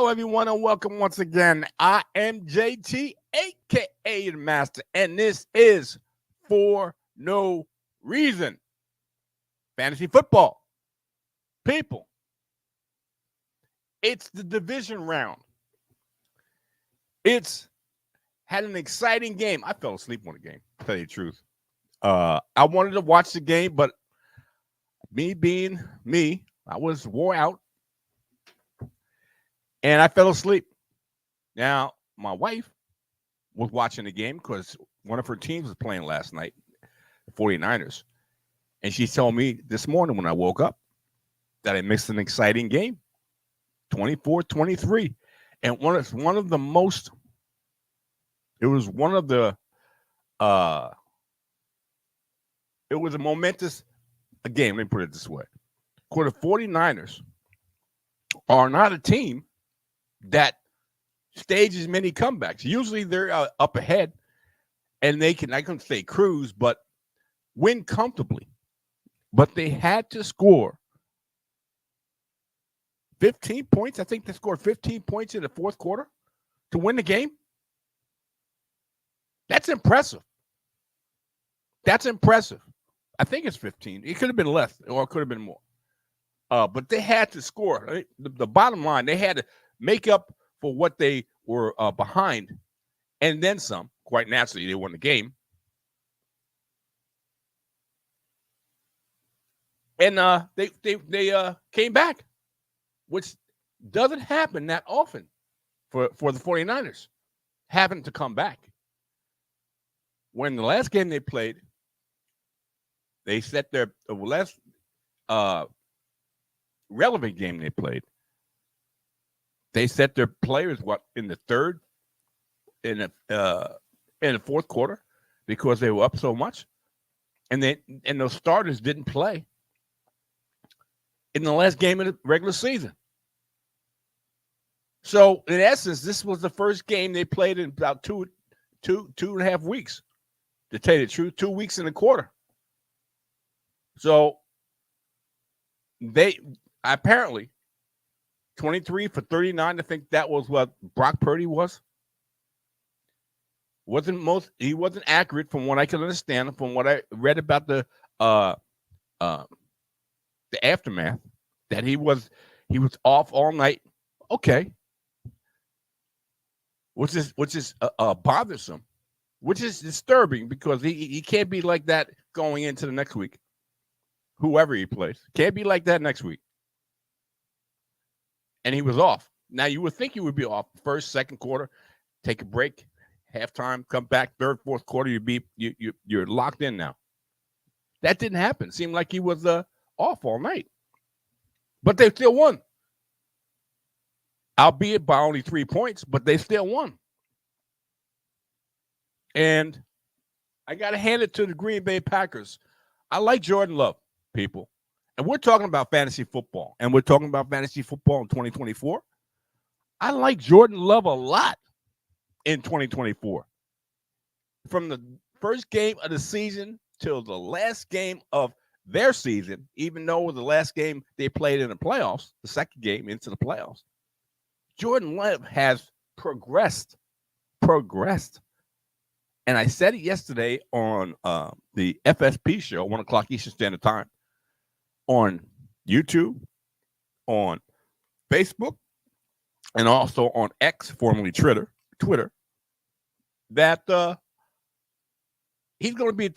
Hello, everyone, and welcome once again. I am JT, aka the Master, and this is For No Reason Fantasy Football. People, it's the division round. It's had an exciting game. I fell asleep on the game, to tell you the truth. I wanted to watch the game, but me being me, I was wore out, and I fell asleep. Now, my wife was watching the game because one of her teams was playing last night, the 49ers. And she told me this morning when I woke up that I missed an exciting game, 24-23. And it was one of a momentous game, let me put it this way. Because the 49ers are not a team that stages many comebacks. Usually they're up ahead and I couldn't say cruise, but win comfortably. But they had to score 15 points. I think they scored 15 points in the fourth quarter to win the game. That's impressive. That's impressive. I think it's 15. It could have been less or it could have been more. But they had to score. The bottom line, they had to make up for what they were behind and then some. Quite naturally, they won the game. And they came back, which doesn't happen that often for the 49ers, having to come back. When the last game they played, they set the last relevant game they played. They set their players in the third, in the fourth quarter, because they were up so much, and those starters didn't play in the last game of the regular season. So, in essence, this was the first game they played in about two and a half weeks. To tell you the truth, 2 weeks and a quarter. So, they apparently 23 for 39. I think that was what Brock Purdy was. He wasn't accurate from what I can understand, from what I read about the aftermath, that he was off all night. Okay. Which is bothersome, which is disturbing, because he can't be like that going into the next week. Whoever he plays can't be like that next week. And he was off. Now you would think he would be off first, second quarter, take a break, halftime, come back, third, fourth quarter, you're locked in now. That didn't happen. Seemed like he was off all night. But they still won. Albeit by only 3 points, but they still won. And I got to hand it to the Green Bay Packers. I like Jordan Love, people. And we're talking about fantasy football. And we're talking about fantasy football in 2024. I like Jordan Love a lot in 2024. From the first game of the season till the last game of their season, even though it was the last game they played in the playoffs, the second game into the playoffs, Jordan Love has progressed. And I said it yesterday on the FSP show, 1 o'clock Eastern Standard Time, on YouTube, on Facebook, and also on X, formerly Twitter, that he's going to be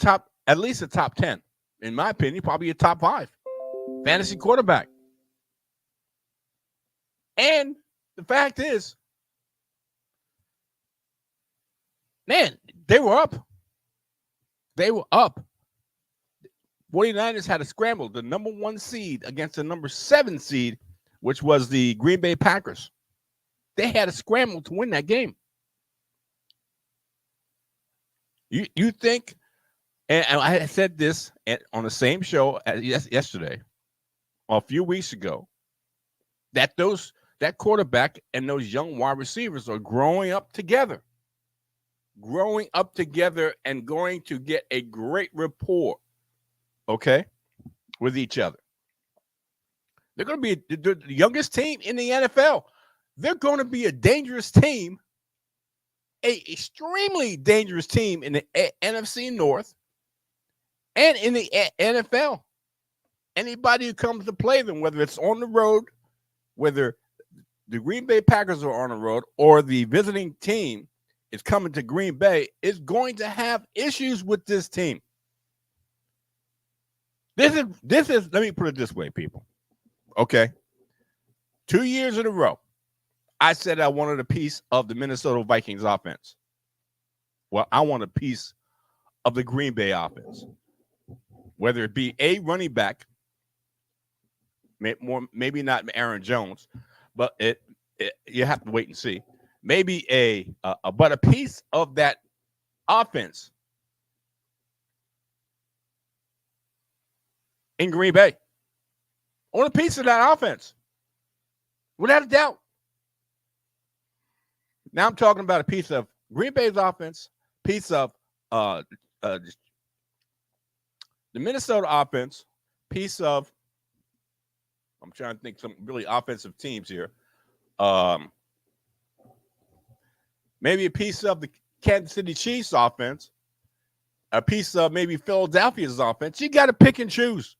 at least a top 10. In my opinion, probably a top 5 fantasy quarterback. And the fact is, man, they were up. 49ers had to scramble the number 1 seed against the number 7 seed, which was the Green Bay Packers. They had to scramble to win that game. You think, and I said this on the same show yesterday, a few weeks ago, that that quarterback and those young wide receivers are growing up together and going to get a great rapport, okay, with each other. They're going to be the youngest team in the NFL. they're going to be a dangerous team, a extremely dangerous team in the NFC North and in the NFL. Anybody who comes to play them, whether it's on the road, whether the Green Bay Packers are on the road or the visiting team is coming to Green Bay, is going to have issues with this team. This is, let me put it this way, people. Okay. 2 years in a row, I said I wanted a piece of the Minnesota Vikings offense. Well, I want a piece of the Green Bay offense, whether it be a running back, maybe not Aaron Jones, but you have to wait and see. Maybe but a piece of that offense in Green Bay. I want a piece of that offense, without a doubt. Now I'm talking about a piece of Green Bay's offense, piece of the Minnesota offense, piece of, I'm trying to think some really offensive teams here. Maybe a piece of the Kansas City Chiefs offense, a piece of maybe Philadelphia's offense. You got to pick and choose.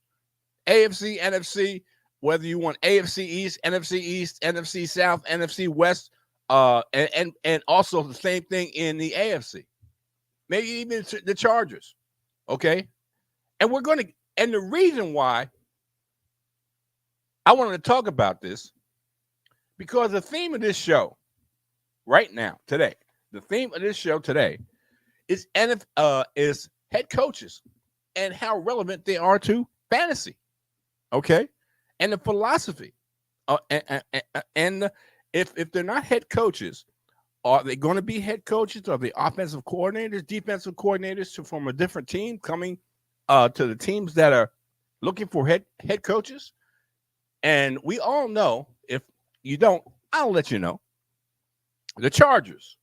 AFC, NFC, whether you want AFC East, NFC South, NFC West, and also the same thing in the AFC. Maybe even the Chargers. Okay? And the reason why I wanted to talk about this, because the theme of this show right now, today, the theme of this show today is head coaches and how relevant they are to fantasy. Okay? And the philosophy. And if they're not head coaches, are they going to be head coaches? Are they offensive coordinators, defensive coordinators from a different team coming to the teams that are looking for head coaches? And we all know, if you don't, I'll let you know. The Chargers,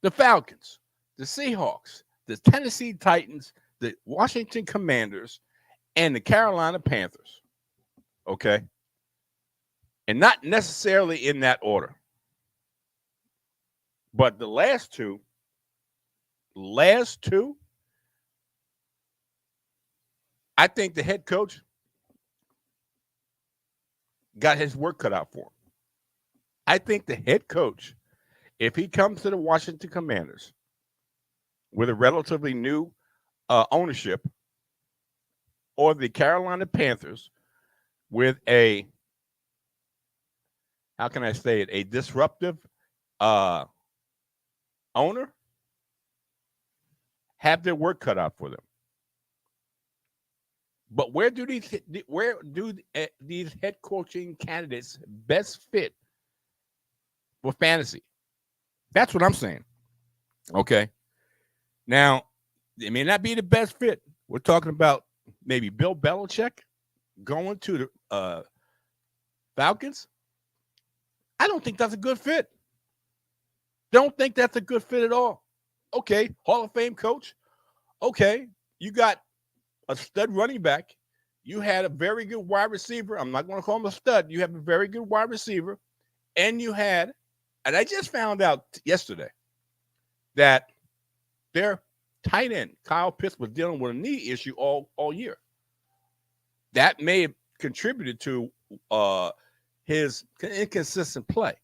the Falcons, the Seahawks, the Tennessee Titans, the Washington Commanders, and the Carolina Panthers. Okay? And not necessarily in that order. But the last two, I think the head coach got his work cut out for him. I think the head coach, if he comes to the Washington Commanders with a relatively new ownership, or the Carolina Panthers with a, how can I say it, a disruptive owner, have their work cut out for them. But where do these head coaching candidates best fit for fantasy? That's what I'm saying. Okay. Now, it may not be the best fit. We're talking about maybe Bill Belichick going to the Falcons. I don't think that's a good fit. Don't think that's a good fit at all. Okay, Hall of Fame coach. Okay, you got a stud running back. You had a very good wide receiver. I'm not going to call him a stud. You have a very good wide receiver. And you had, and I just found out yesterday that their tight end, Kyle Pitts, was dealing with a knee issue all year. That may have contributed to his inconsistent play.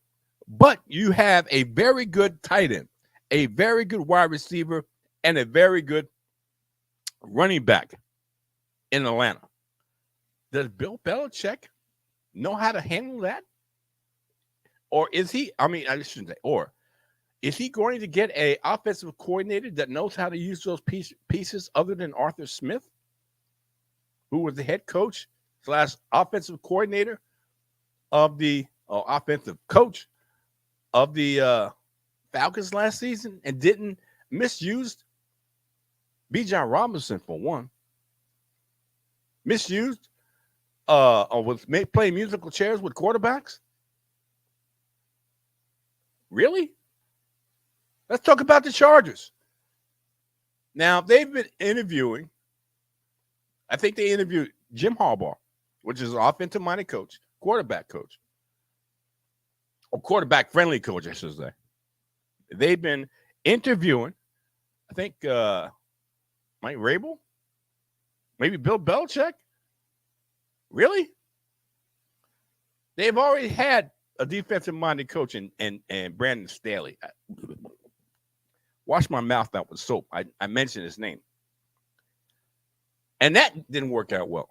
But you have a very good tight end, a very good wide receiver, and a very good running back in Atlanta. Does Bill Belichick know how to handle that? Or is he, I shouldn't say, or is he going to get an offensive coordinator that knows how to use those pieces other than Arthur Smith, who was the head coach / offensive coordinator of the offensive coach of the Falcons last season and didn't misuse Bijan Robinson for one. Misused or was playing musical chairs with quarterbacks? Really? Let's talk about the Chargers. Now, they've been interviewing, I think they interviewed Jim Harbaugh, which is an offensive-minded coach, quarterback coach. or quarterback-friendly coach, I should say. They've been interviewing, I think, Mike Rabel, maybe Bill Belichick. Really? They've already had a defensive-minded coach and Brandon Staley. Wash my mouth out with soap. I mentioned his name. And that didn't work out well.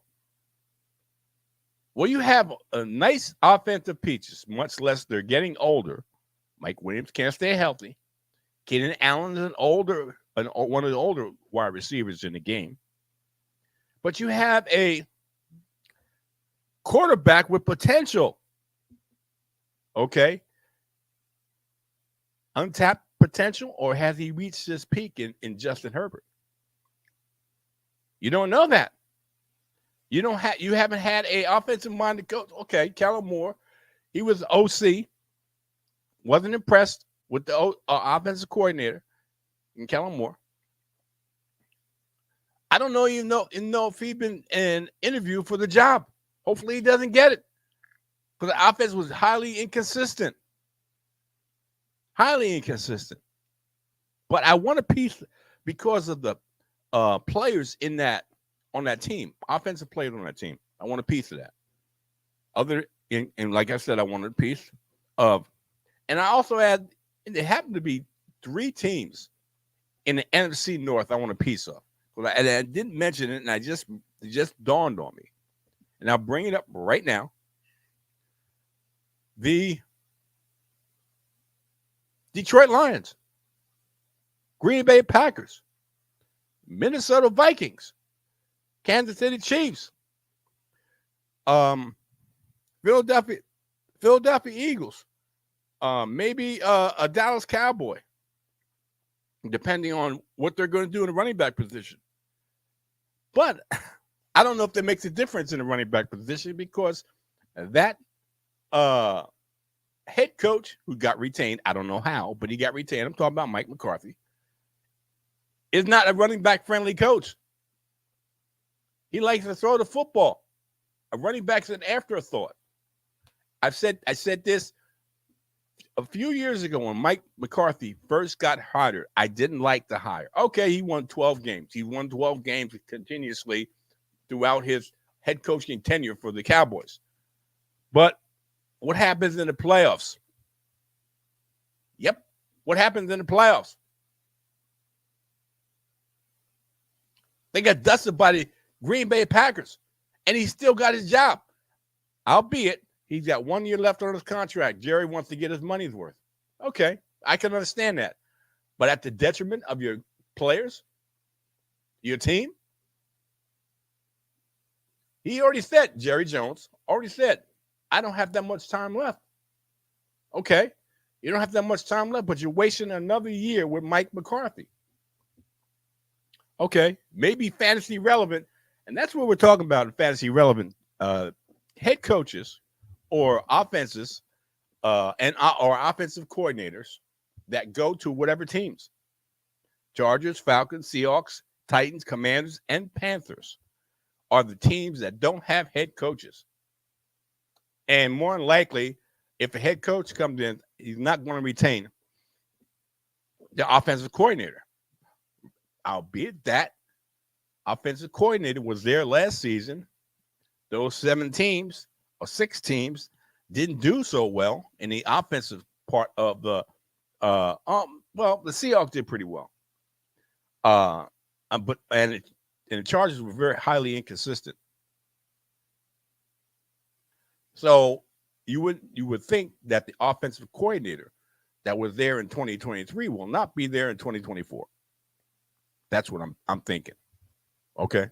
Well, you have a nice offensive pieces, much less they're getting older. Mike Williams can't stay healthy. Keenan Allen is one of the older wide receivers in the game. But you have a quarterback with potential. Okay. Untapped potential, or has he reached his peak in Justin Herbert? You don't know that. You haven't had a offensive-minded coach. Okay, Kellen Moore, he was OC, wasn't impressed with the offensive coordinator, and Kellen Moore. I don't know if he's been in interview for the job. Hopefully he doesn't get it, because the offense was highly inconsistent. Highly inconsistent. But I want a piece because of the players on that team, offensive players on that team. I want a piece of that. And like I said, I wanted a piece of, and I also had, there happened to be 3 teams in the NFC North I want a piece of. And I didn't mention it, and it just dawned on me. And I'll bring it up right now. The Detroit Lions, Green Bay Packers, Minnesota Vikings, Kansas City Chiefs, Philadelphia Eagles, maybe a Dallas Cowboy, depending on what they're going to do in the running back position. But I don't know if that makes a difference in the running back position, because that head coach who got retained, I don't know how, but he got retained. I'm talking about Mike McCarthy, is not a running back friendly coach. He likes to throw the football. A running back's an afterthought. I said this a few years ago when Mike McCarthy first got hired. I didn't like the hire. Okay, he won 12 games. He won 12 games continuously throughout his head coaching tenure for the Cowboys. But what happens in the playoffs? Yep. What happens in the playoffs? They got dusted by the Green Bay Packers, and he still got his job. Albeit, he's got 1 year left on his contract. Jerry wants to get his money's worth. Okay, I can understand that. But at the detriment of your players, your team, he already said, Jerry Jones already said, I don't have that much time left. Okay, you don't have that much time left, but you're wasting another year with Mike McCarthy. Okay, maybe fantasy relevant, and that's what we're talking about in fantasy relevant head coaches or offenses or offensive coordinators that go to whatever teams. Chargers, Falcons, Seahawks, Titans, Commanders, and Panthers are the teams that don't have head coaches. And more than likely, if a head coach comes in, he's not going to retain the offensive coordinator. Albeit that offensive coordinator was there last season. Those 7 teams or 6 teams didn't do so well in the offensive part of the the Seahawks did pretty well. But the Chargers were very highly inconsistent. So you would think that the offensive coordinator that was there in 2023 will not be there in 2024. That's what I'm thinking. Okay?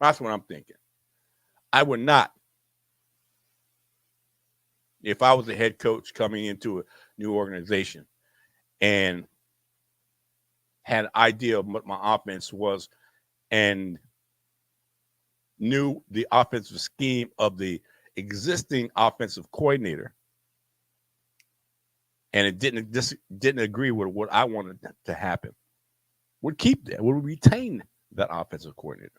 That's what I'm thinking. I would not, if I was a head coach coming into a new organization and had an idea of what my offense was and knew the offensive scheme of the existing offensive coordinator, and it didn't agree with what I wanted to happen, would keep that, would retain that offensive coordinator.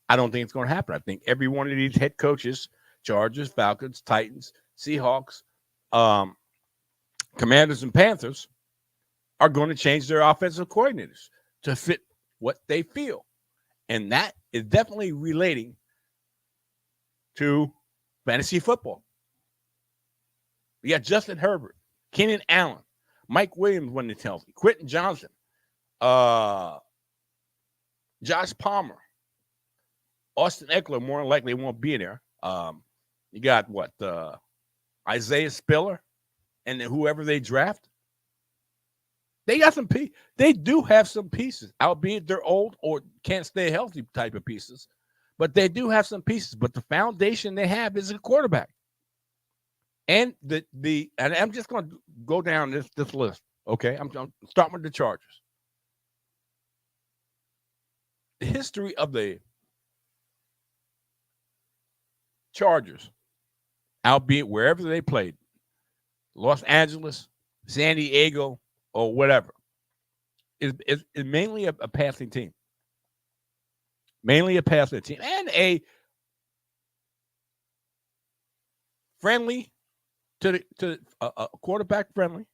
I don't think it's going to happen. I think every one of these head coaches, Chargers, Falcons, Titans, Seahawks, Commanders and Panthers are going to change their offensive coordinators to fit what they feel. And that is definitely relating to fantasy football. We got Justin Herbert, Keenan Allen, Mike Williams when it's healthy, Quentin Johnson, Josh Palmer, Austin Eckler more than likely won't be there. You got what? Isaiah Spiller and then whoever they draft. They got some pieces. They do have some pieces, albeit they're old or can't stay healthy type of pieces. But they do have some pieces. But the foundation they have is a quarterback. And and I'm just going to go down this list. Okay, I'm starting with the Chargers. The history of the Chargers, albeit wherever they played, Los Angeles, San Diego, or whatever, is mainly a passing team. Mainly a passing team. And a friendly to a quarterback friendly,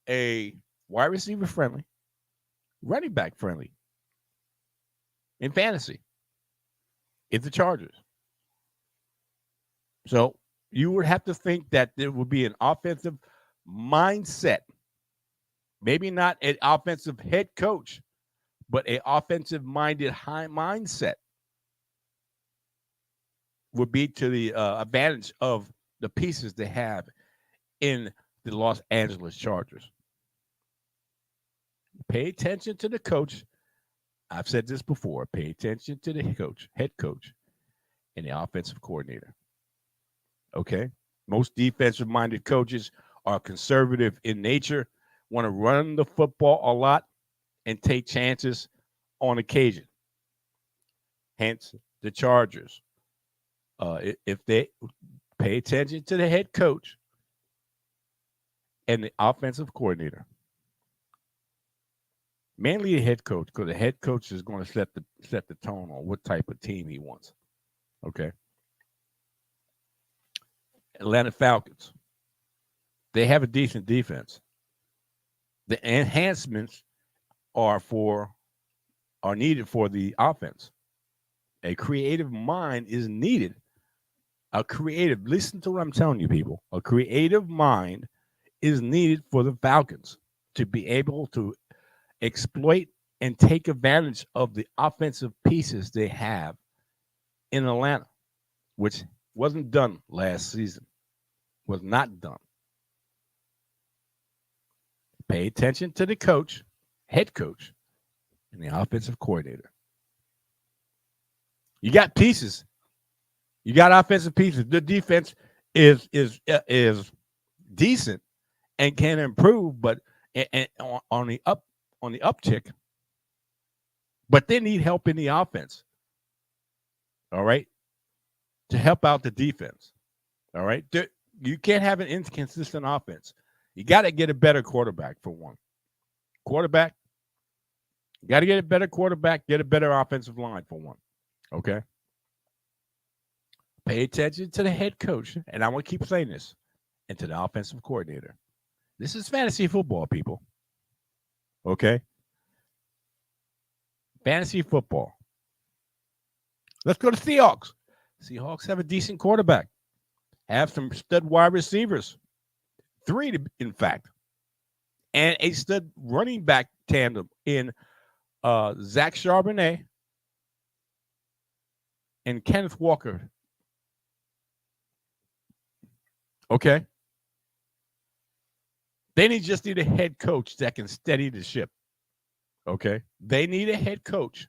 a wide receiver friendly, running back friendly in fantasy. It's the Chargers. So you would have to think that there would be an offensive mindset, maybe not an offensive head coach, but an offensive-minded high mindset would be to the advantage of the pieces they have in the Los Angeles Chargers. Pay attention to the coach. I've said this before. Pay attention to the head coach, and the offensive coordinator. Okay? Most defensive-minded coaches are conservative in nature, want to run the football a lot, and take chances on occasion. Hence, the Chargers. If they pay attention to the head coach and the offensive coordinator, mainly the head coach, because the head coach is going to set the tone on what type of team he wants. Okay. Atlanta Falcons. They have a decent defense. The enhancements are needed for the offense. A creative mind is needed. Listen to what I'm telling you, people. A creative mind is needed for the Falcons to be able to exploit and take advantage of the offensive pieces they have in Atlanta, which wasn't done last season. Was not done. Pay attention to the coach, head coach, and the offensive coordinator. You got pieces. You got offensive pieces. The defense is decent and can improve, but on the uptick. But they need help in the offense. All right, to help out the defense. All right, you can't have an inconsistent offense. You got to get a better quarterback for one. Quarterback. You got to get a better quarterback. Get a better offensive line for one. Okay. Pay attention to the head coach, and I want to keep saying this, and to the offensive coordinator. This is fantasy football, people. Okay? Fantasy football. Let's go to Seahawks. Seahawks have a decent quarterback. Have some stud wide receivers. 3, in fact. And a stud running back tandem in Zach Charbonnet and Kenneth Walker. Okay. They just need a head coach that can steady the ship. Okay. They need a head coach.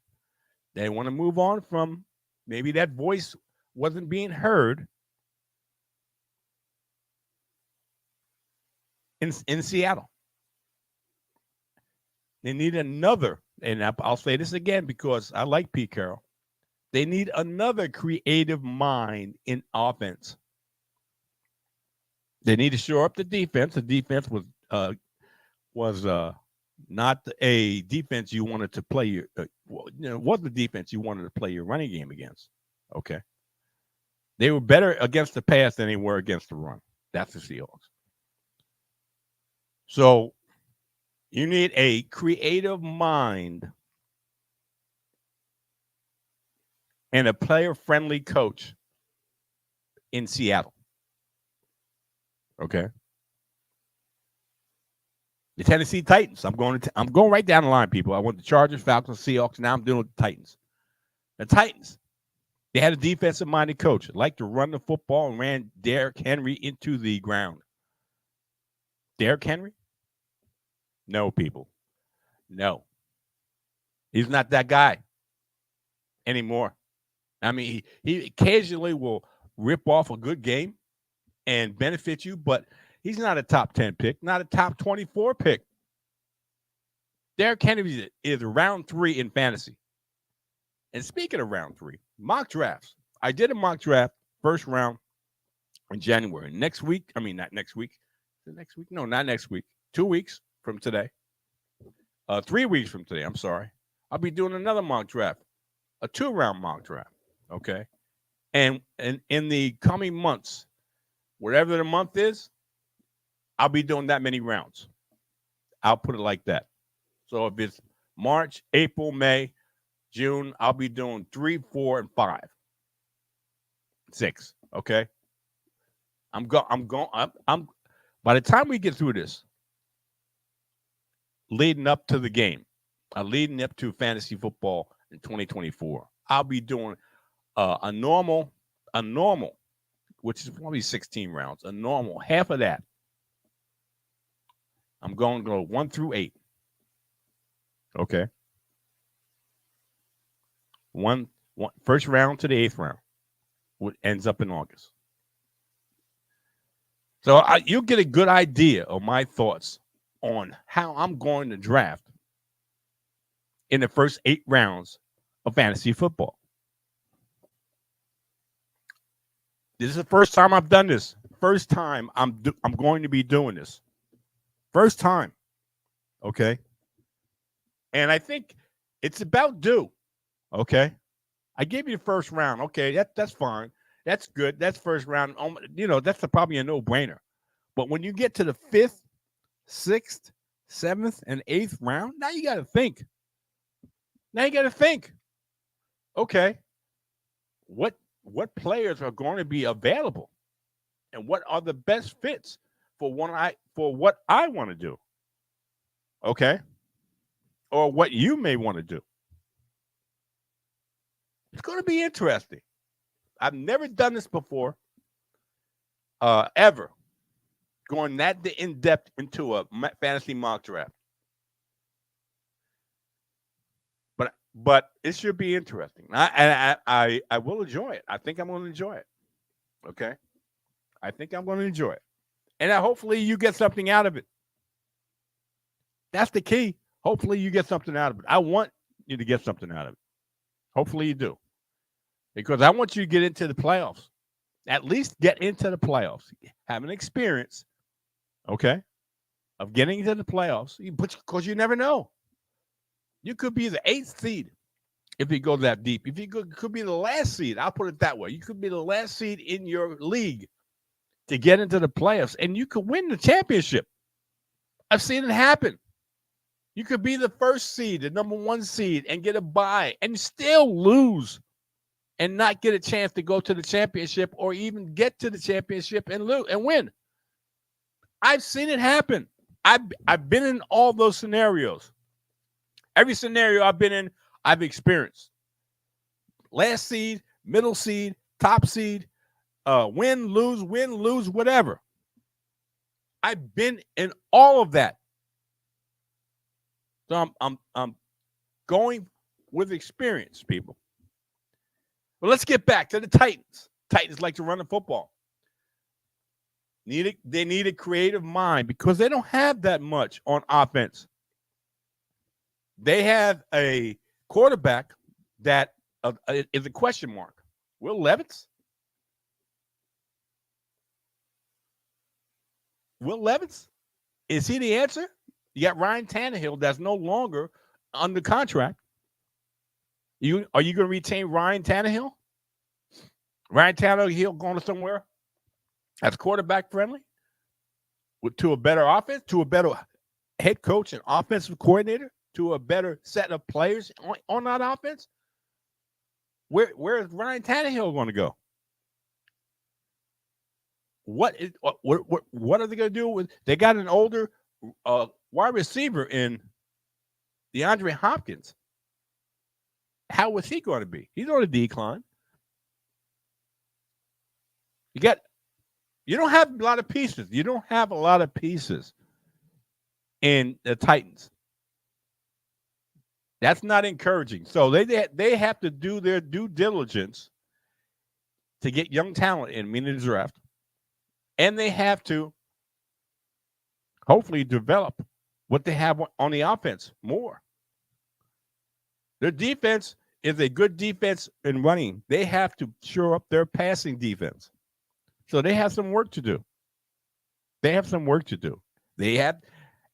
They want to move on from maybe that voice wasn't being heard in Seattle. They need another, and I'll say this again because I like Pete Carroll. They need another creative mind in offense. They need to shore up the defense. The defense was not a defense you wanted to play was the defense you wanted to play your running game against. Okay. They were better against the pass than they were against the run. That's the Seahawks. So you need a creative mind and a player-friendly coach in Seattle. Okay. The Tennessee Titans. I'm going right down the line, people. I want the Chargers, Falcons, Seahawks. Now I'm doing the Titans. The Titans. They had a defensive-minded coach, liked to run the football and ran Derrick Henry into the ground. Derrick Henry? No, people. No. He's not that guy anymore. I mean, he occasionally will rip off a good game and benefit you, but he's not a top 10 pick, not a top 24 pick. Derrick Henry is round 3 in fantasy. And speaking of round 3, mock drafts. I did a mock draft first round in January. Next week, not next week. Is it next week? No, not next week. 2 weeks from today. 3 weeks from today, I'm sorry. I'll be doing another mock draft, a 2-round mock draft, okay? And in the coming months, whatever the month is, I'll be doing that many rounds. I'll put it like that. So if it's March, April, May, June, I'll be doing 3, 4, and 5. 6, okay? I'm by the time we get through this, leading up to the game, leading up to fantasy football in 2024, I'll be doing a normal, which is probably 16 rounds, a normal, half of that. I'm going to go 1 through 8. Okay. One first round to the 8th round, which ends up in August. So you'll get a good idea of my thoughts on how I'm going to draft in the first 8 rounds of fantasy football. This is the first time I've done this. First time I'm going to be doing this. First time. Okay. And I think it's about due. Okay. I gave you the first round. Okay. That's fine. That's good. That's first round. That's probably a no-brainer. But when you get to the 5th, 6th, 7th, and 8th round, now you got to think. Okay. What players are going to be available? And what are the best fits for what I want to do? Okay? Or what you may want to do. It's going to be interesting. I've never done this before, ever, going that in-depth into a fantasy mock draft. But it should be interesting. I will enjoy it. I think I'm going to enjoy it. Okay? I think I'm going to enjoy it. And hopefully you get something out of it. That's the key. Hopefully you get something out of it. I want you to get something out of it. Hopefully you do. Because I want you to get into the playoffs. At least get into the playoffs. Have an experience, okay, of getting into the playoffs. Because you never know. You could be the 8th seed if you go that deep. If you could be the last seed. I'll put it that way. You could be the last seed in your league to get into the playoffs, and you could win the championship. I've seen it happen. You could be the first seed, the number 1 seed, and get a bye and still lose and not get a chance to go to the championship or even get to the championship and lose and win. I've seen it happen. I've been in all those scenarios. Every scenario I've been in, I've experienced. Last seed, middle seed, top seed, win, lose, whatever. I've been in all of that. So I'm going with experience, people. But let's get back to the Titans. Titans like to run the football. They need a creative mind because they don't have that much on offense. They have a quarterback that is a question mark. Will Levis? Is he the answer? You got Ryan Tannehill that's no longer under contract. Are you going to retain Ryan Tannehill? Ryan Tannehill going to somewhere? That's quarterback friendly to a better offense, to a better head coach and offensive coordinator, to a better set of players on that offense. Where is Ryan Tannehill going to go? What are they going to do with? They got an older wide receiver in DeAndre Hopkins. How was he going to be? He's on a decline. You don't have a lot of pieces. You don't have a lot of pieces in the Titans. That's not encouraging. So they have to do their due diligence to get young talent in the draft. And they have to hopefully develop what they have on the offense more. Their defense is a good defense in running. They have to shore up their passing defense. So they have some work to do.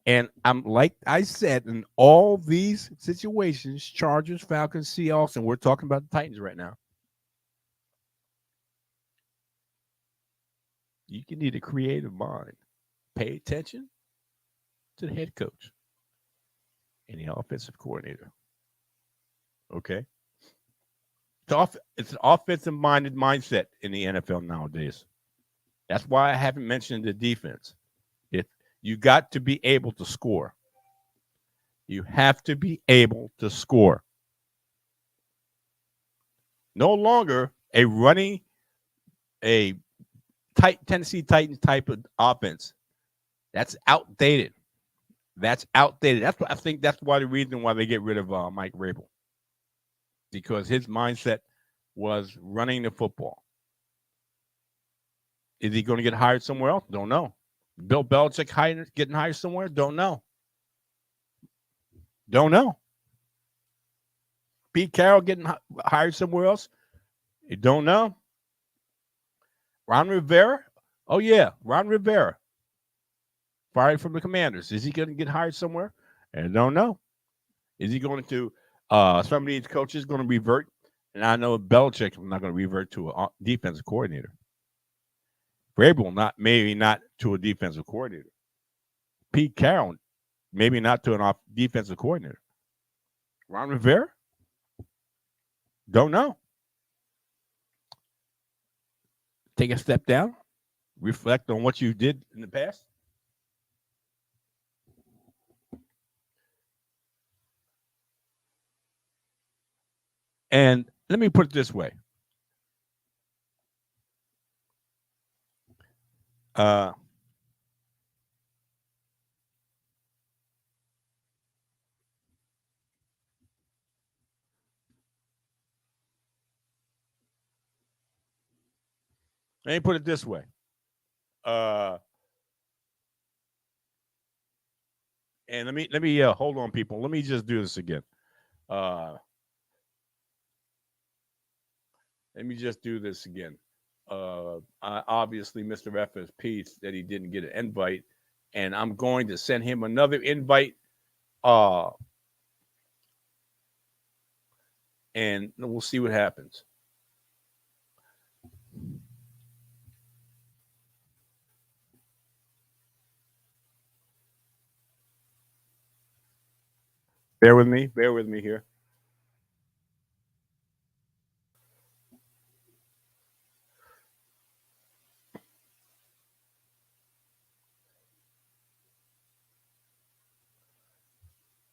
And I'm like I said, in all these situations, Chargers, Falcons, Seahawks, and we're talking about the Titans right now. You can need a creative mind. Pay attention to the head coach and the offensive coordinator. Okay? It's an offensive-minded mindset in the NFL nowadays. That's why I haven't mentioned the defense. You got to be able to score. You have to be able to score. No longer a Tennessee Titans type of offense. That's outdated. That's what I think. That's why the reason why they get rid of Mike Vrabel, because his mindset was running the football. Is he going to get hired somewhere else? Don't know. Bill Belichick getting hired somewhere? Don't know. Pete Carroll getting hired somewhere else? You don't know. Ron Rivera? Oh, yeah, Ron Rivera. Fired from the Commanders. Is he going to get hired somewhere? I don't know. Is he going to, some of these coaches going to revert? And I know Belichick is not going to revert to a defensive coordinator. Vrabel, maybe not to a defensive coordinator. Pete Carroll, maybe not to an defensive coordinator. Ron Rivera? Don't know. Take a step down. Reflect on what you did in the past. And let me put it this way. Let me put it this way. And let me hold on, people. Let me just do this again. Let me just do this again. Obviously, Mr. FSP said he didn't get an invite, and I'm going to send him another invite. And we'll see what happens. Bear with me here.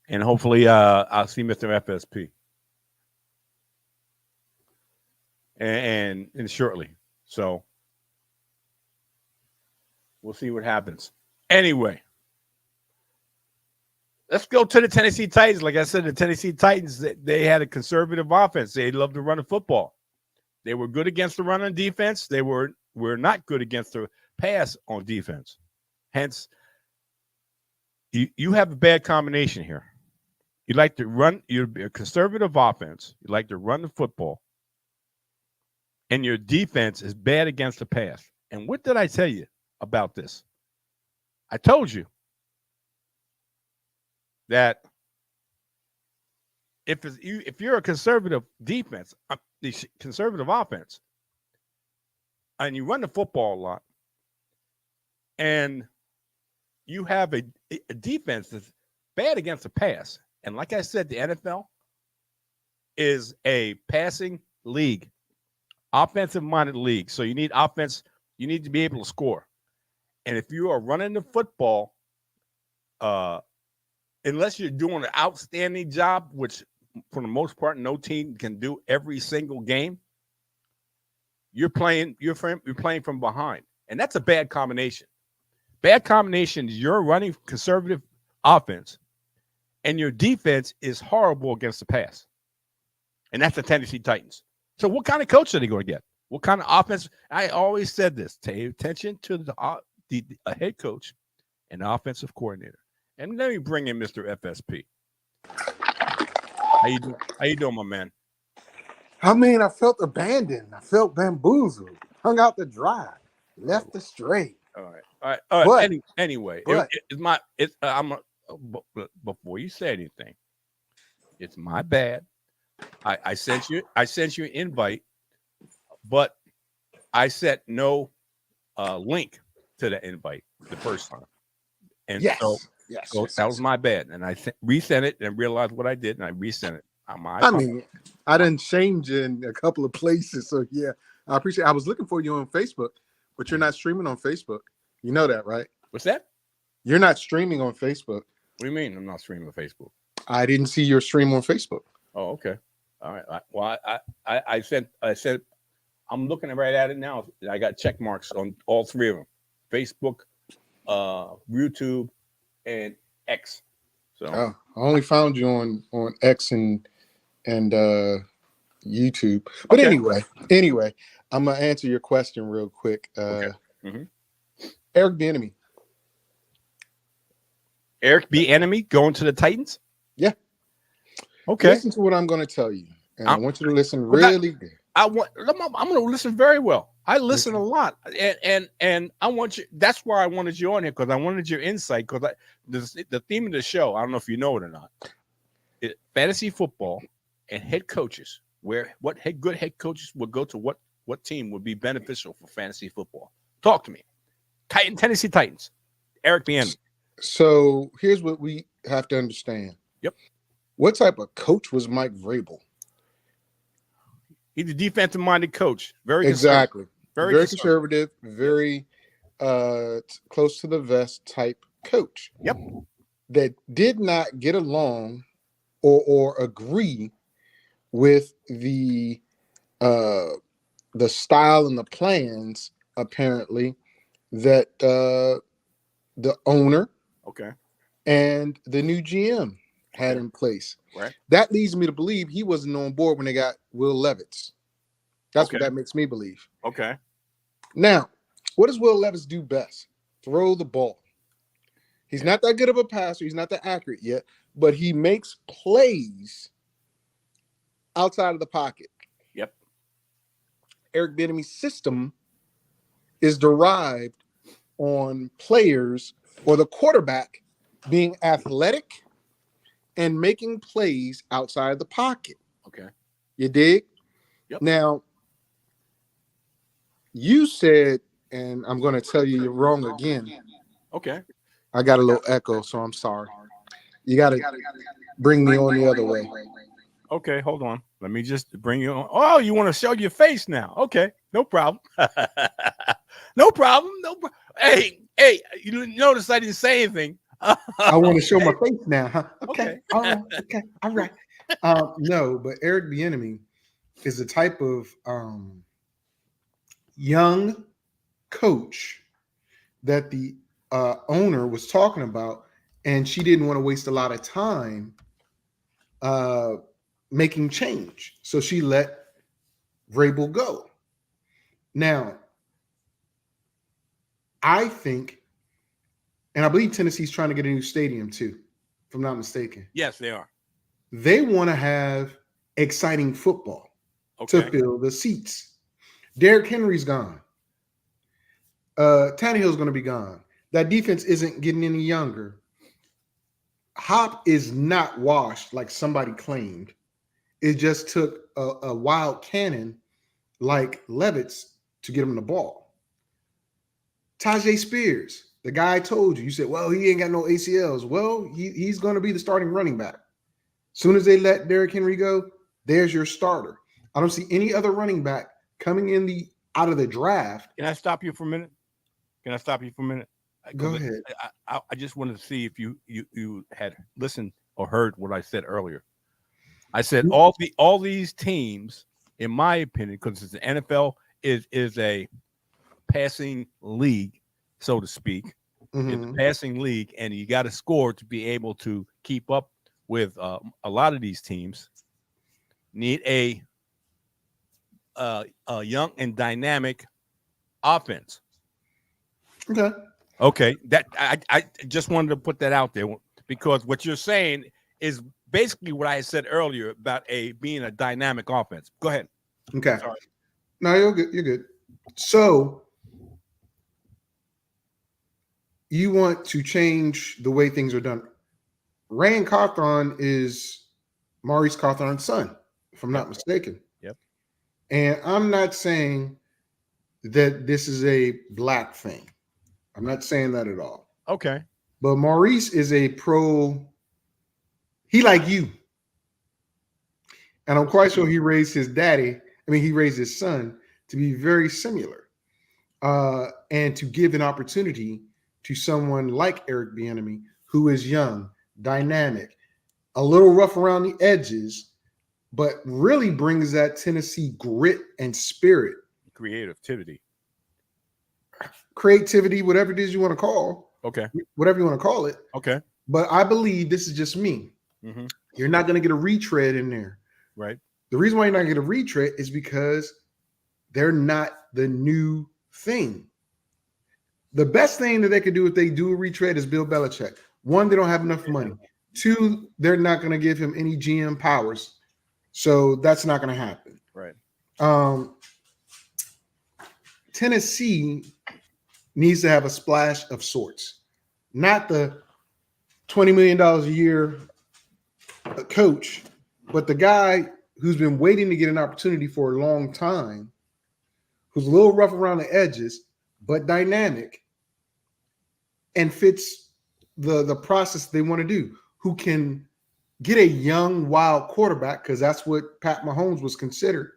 And hopefully I'll see Mr. FSP. And shortly. So we'll see what happens. Anyway, let's go to the Tennessee Titans. Like I said, the Tennessee Titans, they had a conservative offense. They love to run the football. They were good against the run on defense. They were not good against the pass on defense. Hence, you have a bad combination here. You like to run, you're a conservative offense. You like to run the football. And your defense is bad against the pass. And what did I tell you about this? I told you that if you're a conservative conservative offense, and you run the football a lot, and you have a defense that's bad against the pass. And like I said, the NFL is a passing league, offensive-minded league. So you need offense. You need to be able to score. And if you are running the football, unless you're doing an outstanding job, which for the most part no team can do every single game, you're playing from behind, and that's a bad combination. Bad combination is you're running conservative offense, and your defense is horrible against the pass, and that's the Tennessee Titans. So what kind of coach are they going to get? What kind of offense? I always said this: pay attention to the head coach and the offensive coordinator. And let me bring in Mr. FSP. How you doing? How you doing, my man? I mean, I felt abandoned. I felt bamboozled. Hung out to dry. Left astray. All right. But, anyway, but, before you say anything, it's my bad. I sent you an invite, but I set no link to the invite the first time, and so that was my bad. And I resent it and realized what I did, and I resent it. I mean, I didn't change in a couple of places, so yeah, I appreciate it. I was looking for you on Facebook, but you're not streaming on Facebook. You know that, right? What's that? You're not streaming on Facebook. What do you mean I'm not streaming on Facebook? I didn't see your stream on Facebook. Oh, okay. All right. I said I'm looking right at it now. I got check marks on all three of them: Facebook, YouTube, and X. So I only found you on X and YouTube. But okay. anyway, I'm gonna answer your question real quick. Okay. Mm-hmm. Eric Bieniemy. Eric Bieniemy going to the Titans? Yeah. Okay. Listen to what I'm going to tell you, and I want you to listen really good. I'm going to listen very well. I listen a lot, and I want you. That's why I wanted you on here, because I wanted your insight. Because the theme of the show, I don't know if you know it or not, fantasy football and head coaches. What good head coaches would go to what team would be beneficial for fantasy football? Talk to me. Tennessee Titans. Eric Bieniemy. So here's what we have to understand. Yep. What type of coach was Mike Vrabel? He's a defensive-minded coach. Very exactly. Very conservative. Very close to the vest type coach. Yep. That did not get along or agree with the style and the plans, apparently, that the owner and the new GM had in place. Right. That leads me to believe he wasn't on board when they got Will Levis. That's what that makes me believe. Okay. Now, what does Will Levis do best? Throw the ball. He's not that good of a passer. He's not that accurate yet, but he makes plays outside of the pocket. Yep. Eric Bieniemy's system is derived on players or the quarterback being athletic and making plays outside the pocket. Okay. You dig? Yep. Now, you said, and I'm going to tell you you're wrong again. Okay. I got a little echo, so I'm sorry. You got to bring me on the other way. Okay, hold on. Let me just bring you on. Oh, you want to show your face now? Okay, no problem. No problem. Hey, you notice I didn't say anything. I want to show my face now, huh? Okay. Okay. All right. No, but Eric Bieniemy is the type of young coach that the owner was talking about, and she didn't want to waste a lot of time making change. So she let Vrabel go. Now, I think, and I believe Tennessee's trying to get a new stadium too, if I'm not mistaken. Yes, they are. They want to have exciting football to fill the seats. Derrick Henry's gone. Tannehill's going to be gone. That defense isn't getting any younger. Hop is not washed like somebody claimed. It just took a wild cannon like Levitt's to get him the ball. Tajay Spears, the guy I told you. You said, well, he ain't got no ACLs. Well, he's going to be the starting running back. Soon as they let Derrick Henry go, there's your starter. I don't see any other running back coming in out of the draft. Can I stop you for a minute? Go ahead. I just wanted to see if you had listened or heard what I said earlier. I said all these teams, in my opinion, because the NFL is a passing league, so to speak. It's a passing league, and you got to score to be able to keep up with a lot of these teams. Need a young and dynamic offense. Okay. That I just wanted to put that out there because what you're saying is basically what I said earlier about being a dynamic offense. Go ahead. Okay. Sorry. No, you're good. You're good. So you want to change the way things are done. Rand Cawthon is Maurice Cawthon's son, if I'm not mistaken. Yep. And I'm not saying that this is a black thing. I'm not saying that at all. Okay. But Maurice is a pro. He like you. And I'm quite sure he raised his son to be very similar. And to give an opportunity to someone like Eric Bieniemy, who is young, dynamic, a little rough around the edges, but really brings that Tennessee grit and spirit. Creativity, whatever it is you want to call. Okay. Whatever you want to call it. Okay. But I believe this is just me. Mm-hmm. You're not going to get a retread in there. Right. The reason why you're not going to get a retread is because they're not the new thing. The best thing that they could do if they do a retread is Bill Belichick. One, they don't have enough money. Two, they're not going to give him any GM powers. So that's not going to happen. Right. Tennessee needs to have a splash of sorts. Not the $20 million a year coach, but the guy who's been waiting to get an opportunity for a long time, who's a little rough around the edges, but dynamic and fits the process they want to do, who can get a young, wild quarterback, because that's what Pat Mahomes was considered,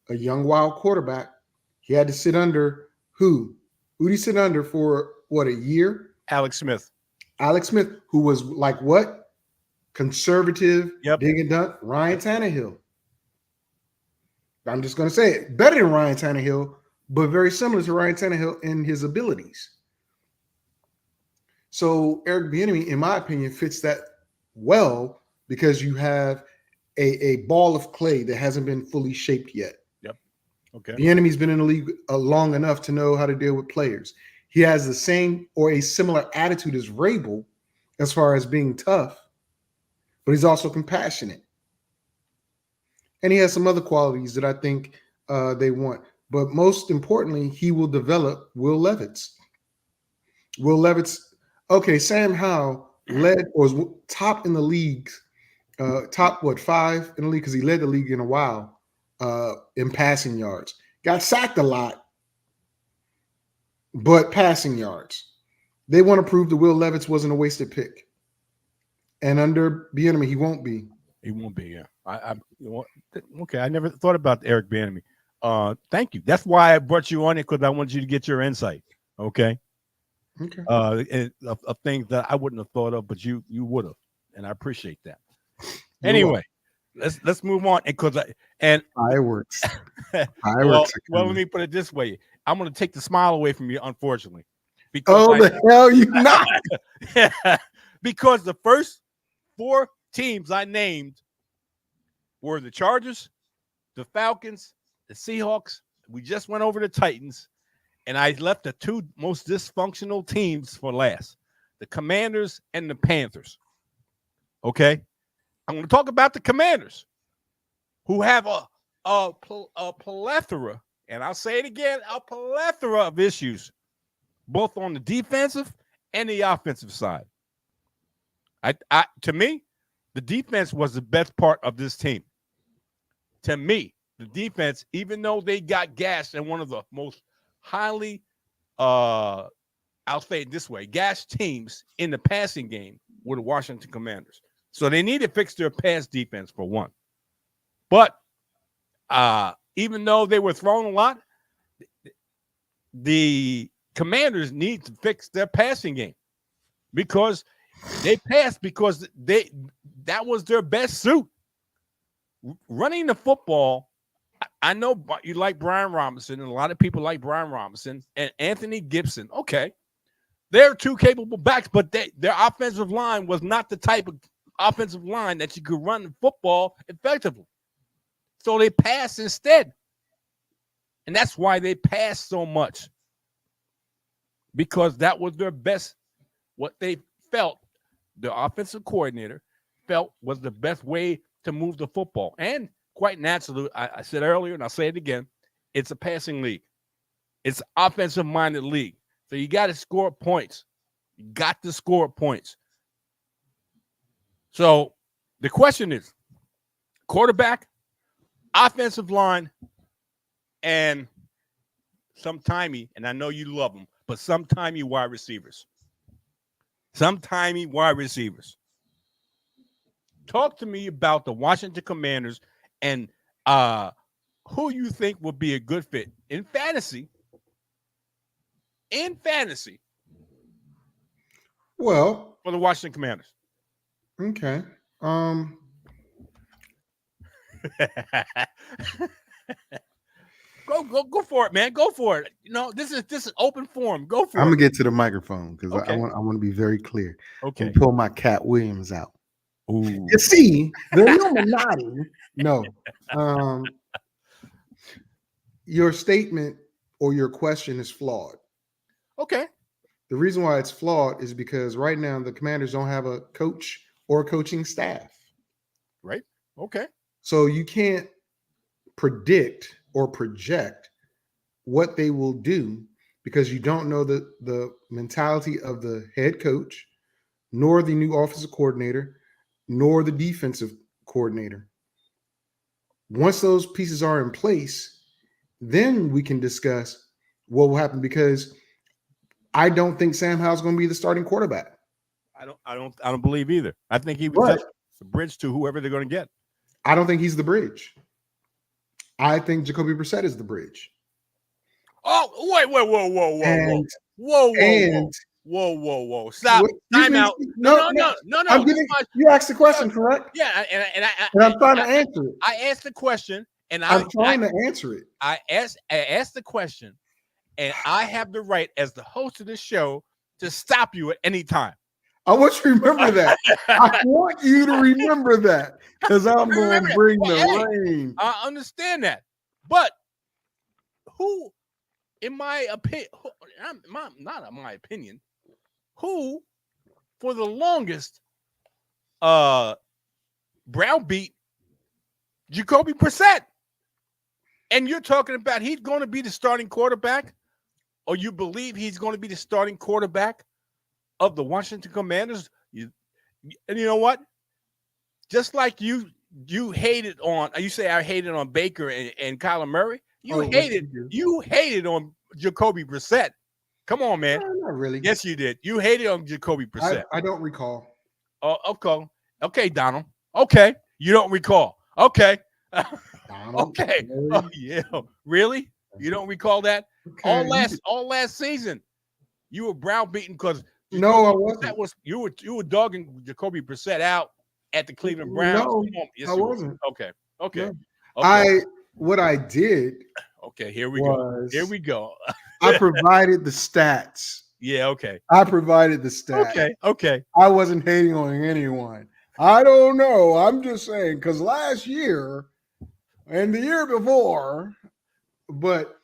a young, wild quarterback. He had to sit under who? Who did he sit under for, what, a year? Alex Smith, who was like what? Conservative, yep. Dig and dunk, Ryan Tannehill. I'm just going to say it. Better than Ryan Tannehill, but very similar to Ryan Tannehill in his abilities. So Eric Bieniemy, in my opinion, fits that well because you have a ball of clay that hasn't been fully shaped yet. Yep. Okay. Bieniemy's been in the league long enough to know how to deal with players. He has the same or a similar attitude as Vrabel as far as being tough, but he's also compassionate. And he has some other qualities that I think they want. But most importantly, he will develop Will Levis. Sam Howell led or was top in the league, top 5 in the league because he led the league in a while in passing yards. Got sacked a lot, but passing yards. They want to prove that Will Levis wasn't a wasted pick. And under Bieniemy, he won't be. He won't be, yeah. Okay, I never thought about Eric Bieniemy. Thank you. That's why I brought you on it, because I wanted you to get your insight. Okay. Okay. Of things that I wouldn't have thought of, but you would have, and I appreciate that. Anyway, let's move on. Fireworks. Well, let me put it this way: I'm going to take the smile away from you, unfortunately. Because the hell you not? Because the first 4 teams I named were the Chargers, the Falcons, the Seahawks. We just went over the Titans. And I left the 2 most dysfunctional teams for last, the Commanders and the Panthers. Okay? I'm going to talk about the Commanders, who have a plethora, and I'll say it again, a plethora of issues, both on the defensive and the offensive side. To me, the defense was the best part of this team. To me, the defense, even though they got gashed in one of the most highly I'll say it this way, gash teams in the passing game were the Washington Commanders. So they need to fix their pass defense for one. But even though they were throwing a lot, the Commanders need to fix their passing game because they passed because that was their best suit. Running the football, I know you like Brian Robinson, and a lot of people like Brian Robinson and Anthony Gibson. Okay. They're two capable backs, but their offensive line was not the type of offensive line that you could run the football effectively. So they passed instead. And that's why they passed so much. Because that was their best, what they felt, the offensive coordinator felt was the best way to move the football. And quite naturally, I said earlier, and I'll say it again, it's a passing league. It's an offensive-minded league. So you got to score points. You got to score points. So the question is, quarterback, offensive line, and sometimey, and I know you love them, but sometimey wide receivers. Sometimey wide receivers. Talk to me about the Washington Commanders and who you think would be a good fit in fantasy. Well, for the Washington Commanders. Okay. Go for it, man. Go for it. You know, this is open forum. Go for it. I'm gonna get to the microphone because Okay. I want to be very clear. Okay. Pull my Cat Williams out. Ooh. You see, the Illuminati. No. Your statement or your question is flawed. Okay. The reason why it's flawed is because right now the Commanders don't have a coach or a coaching staff. Right. Okay. So you can't predict or project what they will do because you don't know the mentality of the head coach, nor the new offensive coordinator, nor the defensive coordinator. Once those pieces are in place, then we can discuss what will happen because I don't think Sam Howell's going to be the starting quarterback. I don't believe either. I think he was just the bridge to whoever they're going to get. I don't think he's the bridge. I think Jacoby Brissett is the bridge. Oh, wait, whoa. Stop. Time out. No. You asked the question, correct? Yeah, and I'm trying to answer it. I asked the question, and I'm trying to answer it. I asked the question, and I have the right as the host of this show to stop you at any time. I want you to remember that. I want you to remember that because I'm going to bring the rain. I understand that, but who, in my opinion, not my opinion, who for the longest browbeat Jacoby Brissett, and you're talking about he's going to be the starting quarterback, or you believe he's going to be the starting quarterback of the Washington Commanders? And you know what? Just like you hated on, you say I hated on Baker and Kyler Murray. You hated on Jacoby Brissett. Come on, man. No, not really. Yes, you did. You hated on Jacoby Brissett. I don't recall. Oh, okay, Donald. Okay, you don't recall. Okay. Donald, okay. Really? Oh, yeah. Really? You don't recall that? Okay. All last season, you were browbeaten because no, I wasn't. You were dogging Jacoby Brissett out at the Cleveland Browns. No, yes, I wasn't. Okay. No. What I did. Okay, here we go. Here we go. I provided the stats. Yeah, okay. I provided the stats. Okay. I wasn't hating on anyone. I don't know. I'm just saying because last year and the year before, but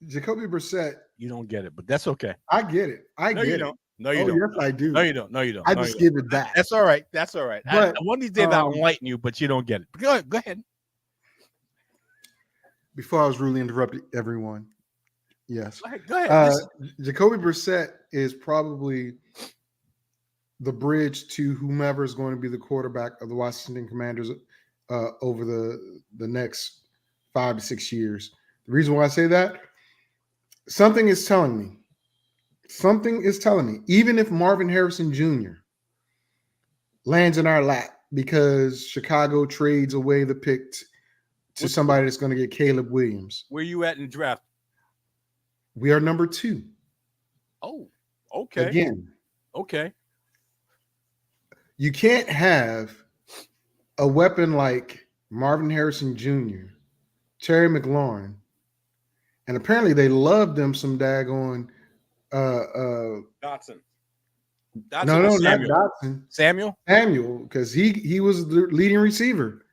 Jacoby Brissett. You don't get it, but that's okay. I get it. I get it. No, you don't. Yes, I do. No, you don't. I just give it back. That's all right. But, one of these days I'll enlighten you, but you don't get it. Go ahead. Before I was rudely interrupted everyone. Yes. Go ahead. Jacoby Brissett is probably the bridge to whomever is going to be the quarterback of the Washington Commanders over the next 5 to 6 years. The reason why I say that, something is telling me Something is telling me, even if Marvin Harrison Jr. lands in our lap because Chicago trades away the pick to somebody that's going to get Caleb Williams. Where you at in the draft? We are number 2. Oh, okay. Again, Okay. you can't have a weapon like Marvin Harrison Jr., Terry McLaurin, and apparently they loved them some daggone Dotson. no, or not Samuel. Dotson. Samuel, because he was the leading receiver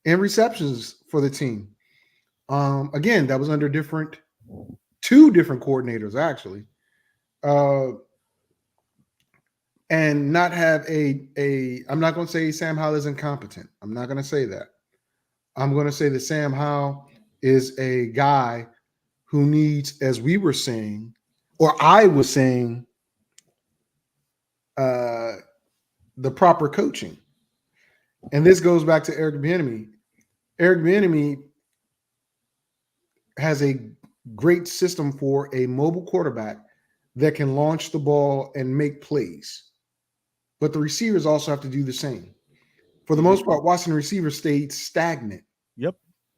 in receptions for the team. Again, that was under two different coordinators actually, and not have a. I'm not going to say Sam Howell is incompetent. I'm not going to say that. I'm going to say that Sam Howell is a guy who needs, as we were saying, or I was saying, the proper coaching. And this goes back to Eric Bieniemy. Eric Bieniemy has a great system for a mobile quarterback that can launch the ball and make plays. But the receivers also have to do the same. For the most part, Washington receivers stayed stagnant. Yep.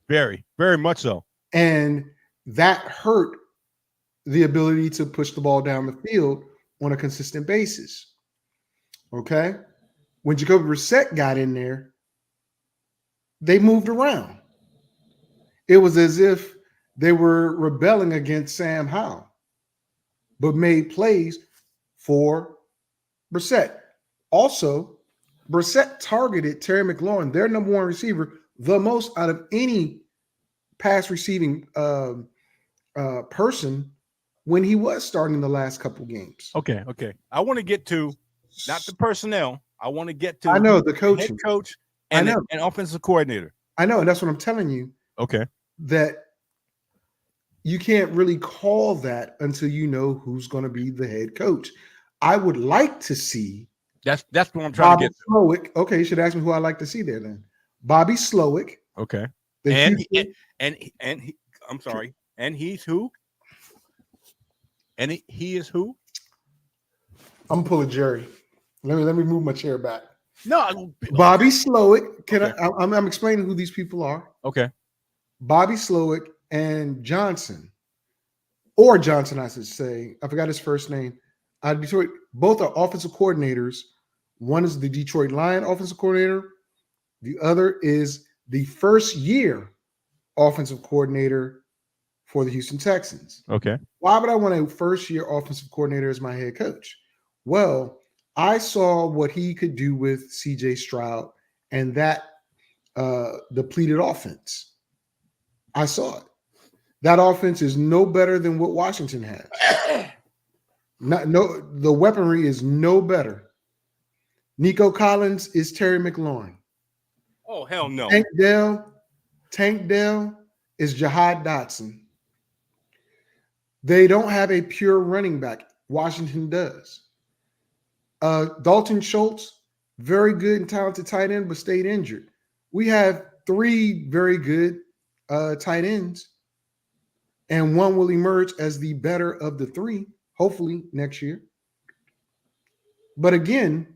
Very, very much so. And that hurt the ability to push the ball down the field on a consistent basis. Okay? When Jacoby Brissett got in there, they moved around. It was as if they were rebelling against Sam Howell, but made plays for Brissett. Also, Brissett targeted Terry McLaurin, their number 1 receiver, the most out of any pass receiving person when he was starting the last couple games. Okay. I want to get to not the personnel. I want to get to I know the coaching. head coach and an offensive coordinator. I know, and that's what I'm telling you. Okay. That you can't really call that until you know who's going to be the head coach. I would like to see. That's what I'm trying Bobby to get to. Slowick. Okay, you should ask me who I like to see there then. Bobby Slowick. Okay. And I'm sorry. And he's who? And he is who? I'm gonna pull a Jerry. Let me move my chair back. No, Bobby Slowick. Okay. I'm explaining who these people are. Okay. Bobby Slowick and Johnson, or Johnson, I should say. I forgot his first name. Detroit. Both are offensive coordinators. One is the Detroit Lion offensive coordinator. The other is the first year offensive coordinator for the Houston Texans. Okay. Why would I want a first year offensive coordinator as my head coach? Well, I saw what he could do with CJ Stroud and that depleted offense. I saw it. That offense is no better than what Washington has. The weaponry is no better. Nico Collins is Terry McLaurin. Oh, hell no. Tank Dell is Jahad Dotson. They don't have a pure running back. Washington does. Dalton Schultz, very good and talented tight end, but stayed injured. We have 3 very good tight ends, and one will emerge as the better of the 3, hopefully next year. But again,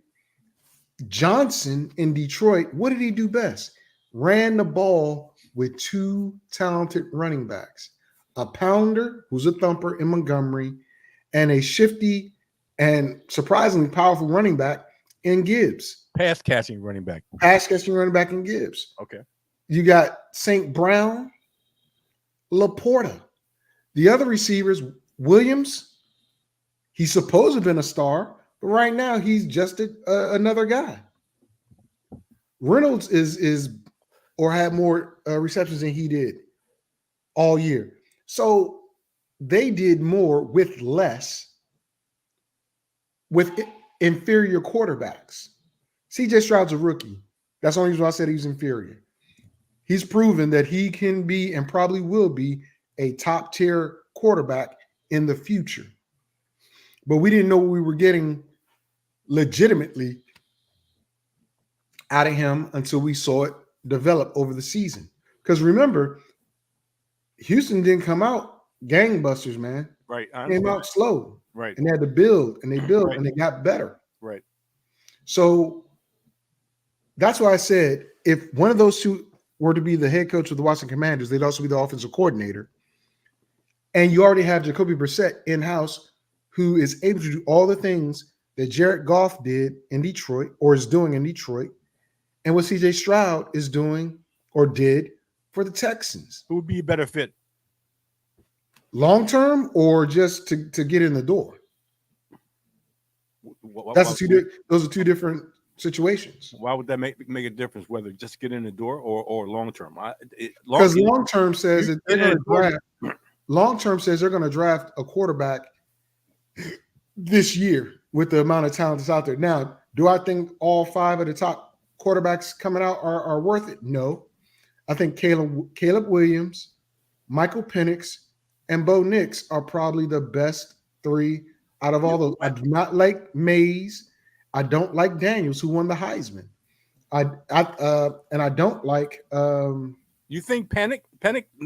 Johnson in Detroit, what did he do best? Ran the ball with 2 talented running backs, a pounder who's a thumper in Montgomery, and a shifty and surprisingly powerful running back in Gibbs. Pass catching running back in Gibbs. Okay. You got St. Brown, Laporta. The other receivers, Williams, he's supposed to have been a star, but right now he's just another guy. Reynolds is or had more receptions than he did all year. So they did more with less with inferior quarterbacks. CJ Stroud's a rookie. That's the only reason I said he's inferior. He's proven that he can be and probably will be a top-tier quarterback in the future. But we didn't know what we were getting legitimately out of him until we saw it develop over the season. Because remember, Houston didn't come out gangbusters, man. Right. Came out slow. Right. And they had to build, and they built, Right. and they got better. Right. So that's why I said if one of those two were to be the head coach of the Washington Commanders, they'd also be the offensive coordinator. And you already have Jacoby Brissett in-house, who is able to do all the things that Jared Goff did in Detroit or is doing in Detroit, and what CJ Stroud is doing or did for the Texans. Who would be a better fit? Long term or just to get in the door? Those are two different situations. Why would that make a difference? Whether just get in the door or long term? Because long term says that they're going to draft. Long term says they're going to draft a quarterback this year with the amount of talent that's out there. Now, do I think all 5 of the top quarterbacks coming out are worth it? No. I think Caleb Williams, Michael Penix, and Bo Nix are probably the best 3 out of all those. I do not like Mays. I don't like Daniels, who won the Heisman. And I don't like. You think Penix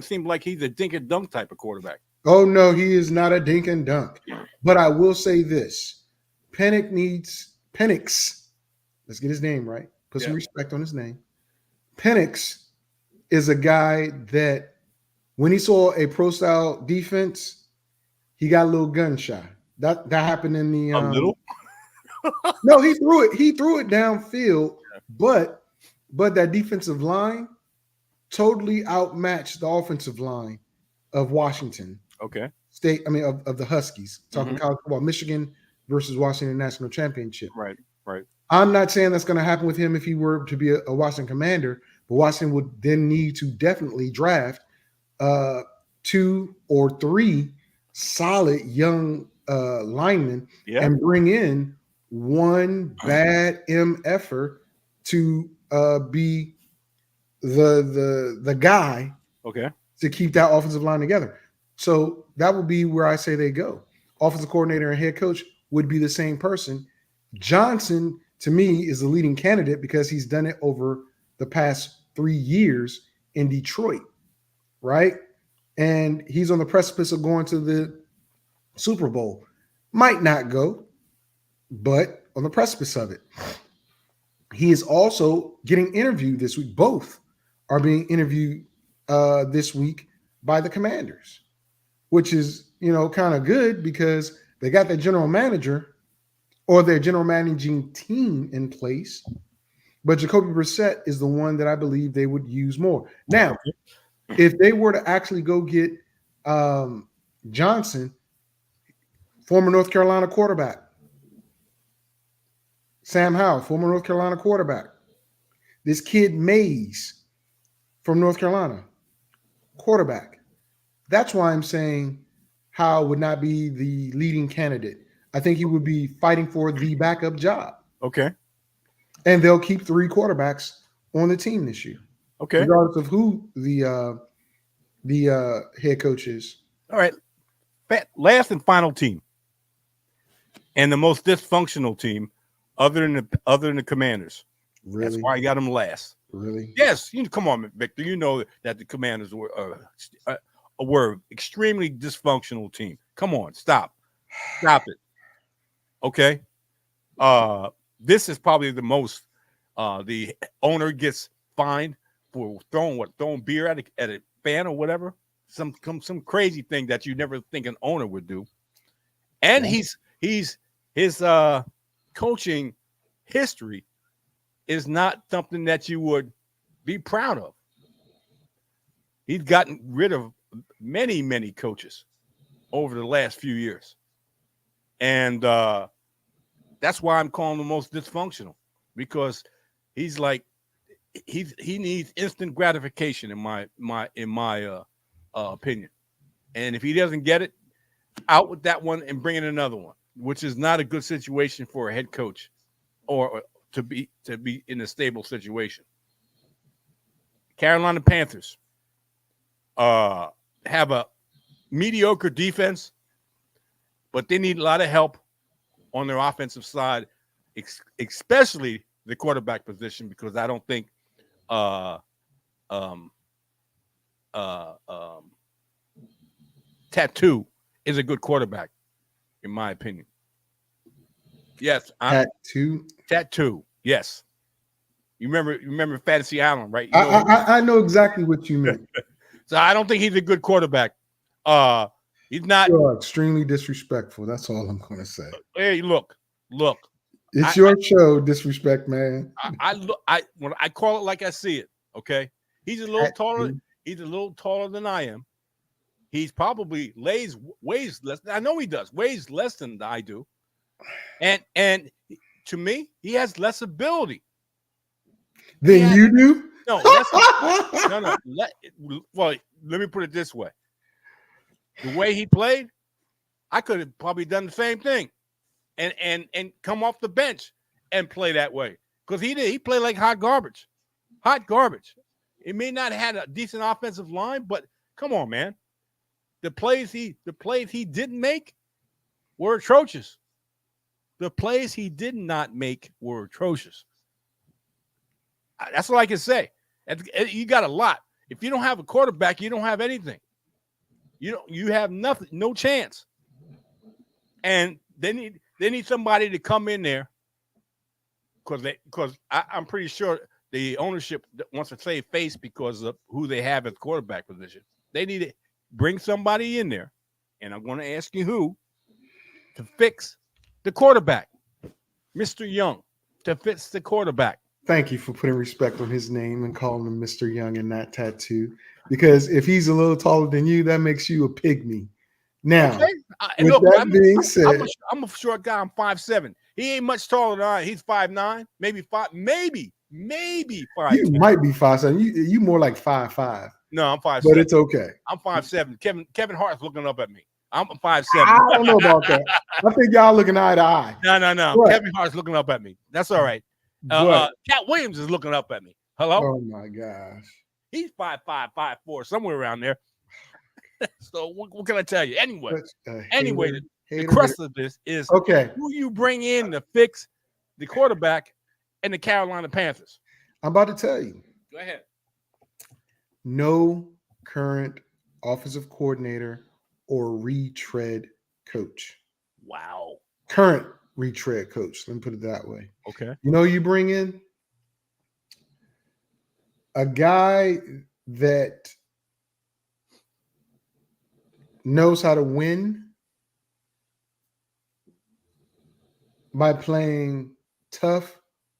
seems like he's a dink and dunk type of quarterback? Oh no, he is not a dink and dunk. But I will say this: Penix. Let's get his name right. Put some respect on his name. Penix is a guy that when he saw a pro style defense, he got a little gun shy. That happened in the a little. No, he threw it downfield, but that defensive line totally outmatched the offensive line of Washington. Okay. State, I mean of the Huskies. Talking college football, Michigan versus Washington National Championship. Right. I'm not saying that's going to happen with him if he were to be a Washington Commander, but Washington would then need to definitely draft 2 or 3 solid young linemen and bring in one bad MFer to be the guy to keep that offensive line together. So that would be where I say they go. Offensive coordinator and head coach would be the same person. Johnson, to me, is the leading candidate because he's done it over the past 3 years in Detroit, right? And he's on the precipice of going to the Super Bowl. Might not go, but on the precipice of it. He is also getting interviewed this week. Both are being interviewed this week by the Commanders, which is, kind of good because they got their general manager or their general managing team in place. But Jacoby Brissett is the one that I believe they would use more. Now, if they were to actually go get Johnson, former North Carolina quarterback, Sam Howell, former North Carolina quarterback, this kid Mays from North Carolina, quarterback. That's why I'm saying Howell would not be the leading candidate. I think he would be fighting for the backup job. Okay. And they'll keep 3 quarterbacks on the team this year. Okay. Regardless of who the head coach is. All right. Last and final team. And the most dysfunctional team other than the Commanders. Really? That's why I got them last. Really? Yes. Come on, Victor. You know that the Commanders were extremely dysfunctional team. Come on. Stop it. Okay. This is probably the most the owner gets fined for throwing beer at a fan or whatever. Some crazy thing that you never think an owner would do. And his coaching history is not something that you would be proud of. He's gotten rid of many, many coaches over the last few years. And that's why I'm calling him the most dysfunctional, because he's like he needs instant gratification in my opinion. And if he doesn't get it, out with that one and bring in another one, which is not a good situation for a head coach or to be in a stable situation. Carolina Panthers have a mediocre defense, but they need a lot of help on their offensive side, especially the quarterback position, because I don't think Tattoo is a good quarterback. in my opinion. Yes, tattoo. Yes, you remember Fantasy Island, right? You know, I know exactly what you meant. so I don't think he's a good quarterback. He's not. You are extremely disrespectful. That's all I'm going to say. Hey, look. It's your show, disrespect, man. When I call it like I see it. Okay, he's a little taller. Tattoo. He's a little taller than I am. He's probably weighs less. I know he does. Weighs less than I do. And to me, he has less ability. Then you do? No. Well, let me put it this way. The way he played, I could have probably done the same thing, and come off the bench and play that way because he did. He played like hot garbage. He may not have had a decent offensive line, but come on, man. The plays he didn't make were atrocious. The plays he did not make were atrocious. That's all I can say. You got a lot. If you don't have a quarterback, you don't have anything. You have nothing, no chance. And they need somebody to come in there because I'm pretty sure the ownership wants to save face because of who they have at the quarterback position. They need to bring somebody in there, and I'm going to ask you who to fix the quarterback, Mr. Young, to fix the quarterback. Thank you for putting respect on his name and calling him Mr. Young and not Tattoo. Because if he's a little taller than you, that makes you a pygmy. Now, okay. With that being said, I'm a short guy. I'm 5'7". He ain't much taller than I. He's 5'9", maybe 5, maybe 5. You might be 5'7". You more like 5'5". No, I'm 5'7". But it's okay. I'm 5'7". Kevin Hart's looking up at me. I'm 5'7". I don't know about that. I think y'all looking eye to eye. No. What? Kevin Hart's looking up at me. That's all right. Cat Williams is looking up at me. Hello? Oh my gosh. He's 5'5", 5'4", somewhere around there. So what can I tell you? Anyway, the crust of this is okay. Who you bring in to fix the quarterback and the Carolina Panthers. I'm about to tell you. Go ahead. No current offensive coordinator or retread coach. Wow. Current retread coach. Let me put it that way. Okay. You bring in a guy that knows how to win by playing tough,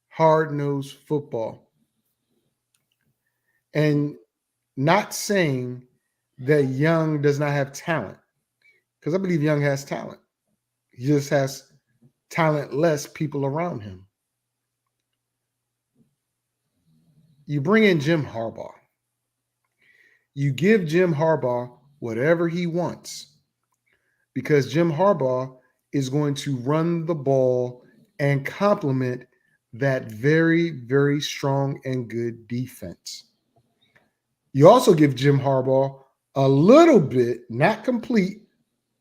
hard-nosed football. And not saying that Young does not have talent, because I believe Young has talent. He just has talentless people around him. You bring in Jim Harbaugh. You give Jim Harbaugh whatever he wants, because Jim Harbaugh is going to run the ball and complement that very, very strong and good defense. You also give Jim Harbaugh a little bit, not complete,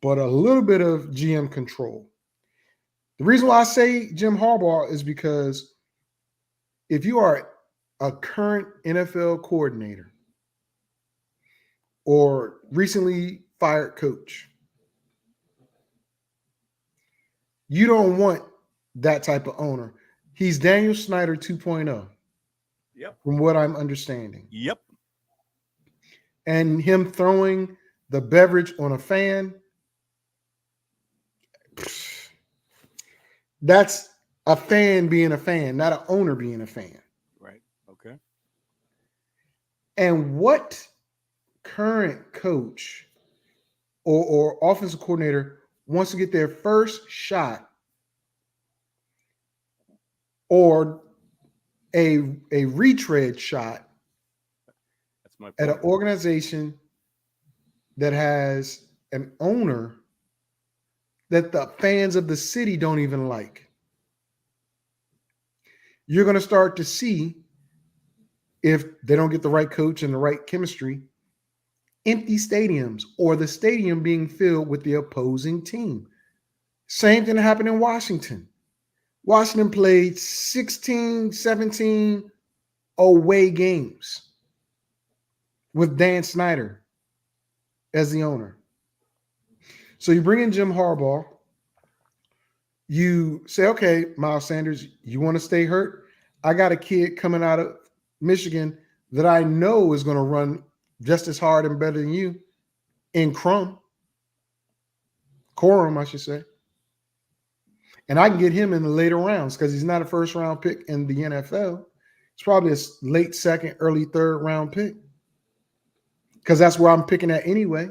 but a little bit of GM control. The reason why I say Jim Harbaugh is because if you are a current NFL coordinator or recently fired coach, you don't want that type of owner. He's Daniel Snyder 2.0. Yep. From what I'm understanding. Yep. And him throwing the beverage on a fan, that's a fan being a fan, not an owner being a fan. Right. Okay. And what current coach or offensive coordinator wants to get their first shot or a retread shot at an organization that has an owner that the fans of the city don't even like? You're going to start to see, if they don't get the right coach and the right chemistry, empty stadiums or the stadium being filled with the opposing team. Same thing happened in Washington. Washington played 16, 17 away games with Dan Snyder as the owner. So you bring in Jim Harbaugh, you say, okay, Miles Sanders, you want to stay hurt? I got a kid coming out of Michigan that I know is going to run just as hard and better than you in Corum, I should say. And I can get him in the later rounds because he's not a first round pick in the NFL. It's probably a late second, early third round pick because that's where I'm picking at anyway.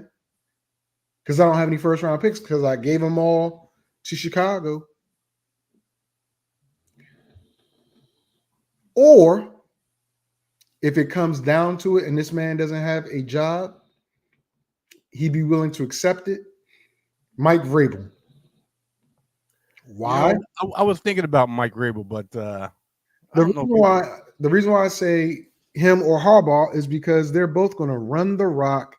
Because I don't have any first round picks because I gave them all to Chicago. Or if it comes down to it and this man doesn't have a job, he'd be willing to accept it. Mike Vrabel. Why? You know, I was thinking about Mike Vrabel, but I The don't know. reason why I say him or Harbaugh is because they're both going to run the rock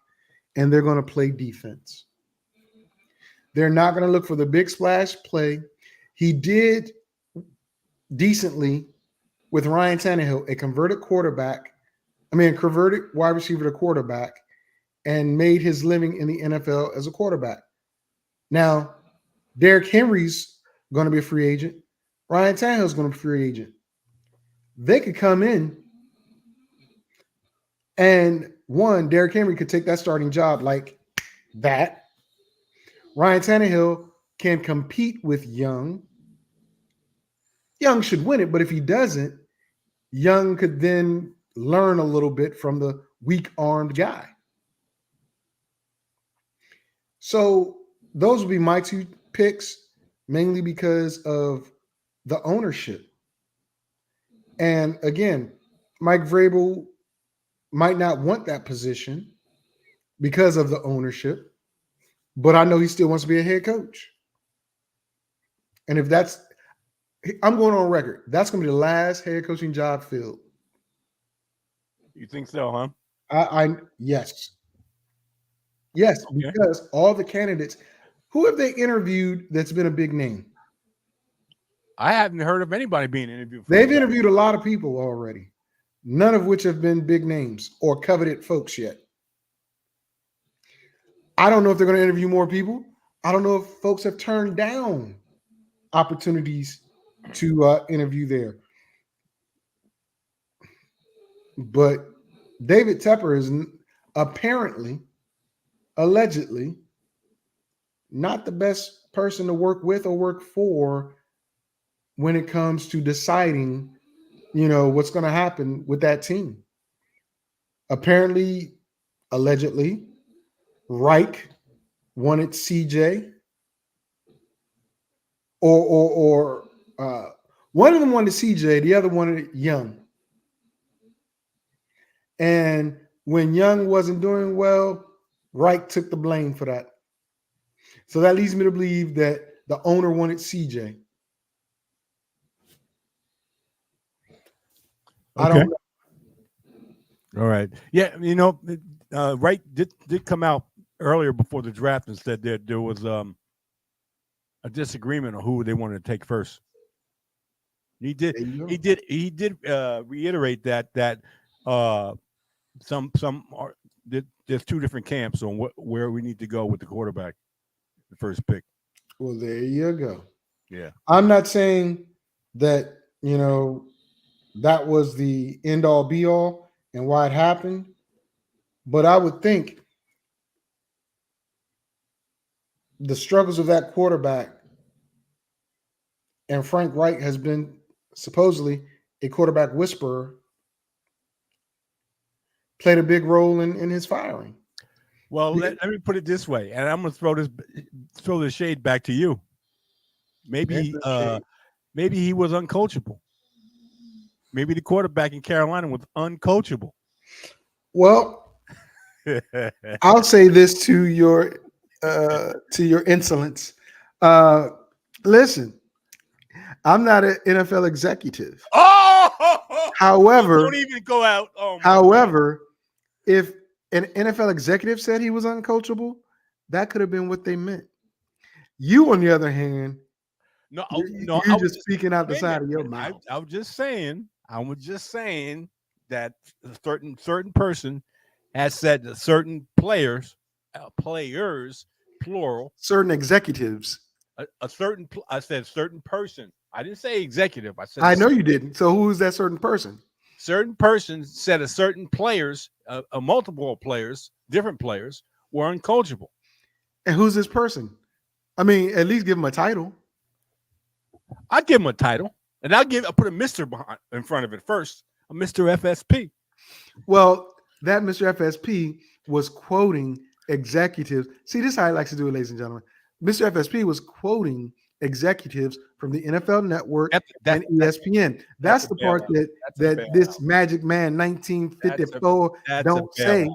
and they're going to play defense. They're not going to look for the big splash play. He did decently with Ryan Tannehill, a converted wide receiver to quarterback, and made his living in the NFL as a quarterback. Now, Derrick Henry's going to be a free agent. Ryan Tannehill's going to be a free agent. They could come in and Derrick Henry could take that starting job like that. Ryan Tannehill can compete with Young. Young should win it, but if he doesn't, Young could then learn a little bit from the weak-armed guy. So those would be my two picks, mainly because of the ownership. And again, Mike Vrabel might not want that position because of the ownership, but I know he still wants to be a head coach. And if I'm going on record, that's going to be the last head coaching job filled. You think so, huh? Yes. Yes, okay. Because all the candidates, who have they interviewed that's been a big name? I haven't heard of anybody being interviewed. They've interviewed a lot of people already, none of which have been big names or coveted folks yet. I don't know if they're going to interview more people. I don't know if folks have turned down opportunities to interview there. But David Tepper is allegedly, not the best person to work with or work for when it comes to deciding, what's going to happen with that team. Apparently, allegedly, Reich wanted CJ, or one of them wanted CJ, the other wanted Young. And when Young wasn't doing well, Reich took the blame for that. So that leads me to believe that the owner wanted CJ. Okay. I don't know. All right. Yeah, Reich did come out earlier before the draft and said that there was a disagreement on who they wanted to take first. He did reiterate that there's two different camps on where we need to go with the quarterback, the first pick. Well, there you go. Yeah. I'm not saying that, that was the end all be all and why it happened, but I would think the struggles of that quarterback, and Frank Reich has been supposedly a quarterback whisperer, played a big role in his firing. Well, let me put it this way, and I'm going to throw the shade back to you. Maybe he was uncoachable. Maybe the quarterback in Carolina was uncoachable. Well, I'll say this to your insolence. Listen, I'm not an NFL executive. Oh, however, don't even go out. Oh, however, if an NFL executive said he was uncoachable, that could have been what they meant. You, on the other hand, you're just speaking out the side of your mouth. I was just saying that a certain person has said that certain players, plural, certain executives I said certain person. I didn't say executive. I said I know you didn't. So who is that certain person? certain person said a certain players, multiple players, different players were uncoachable. And who's this person? I mean, at least give him a title. I'll give him a title, and I'll put a Mister behind in front of it first, a Mister FSP. Well, that Mr. FSP was quoting executives. See, this is how he likes to do it, ladies and gentlemen. Mr. FSP was quoting executives from the NFL Network and ESPN. That's the part that this Magic Man 1954 don't say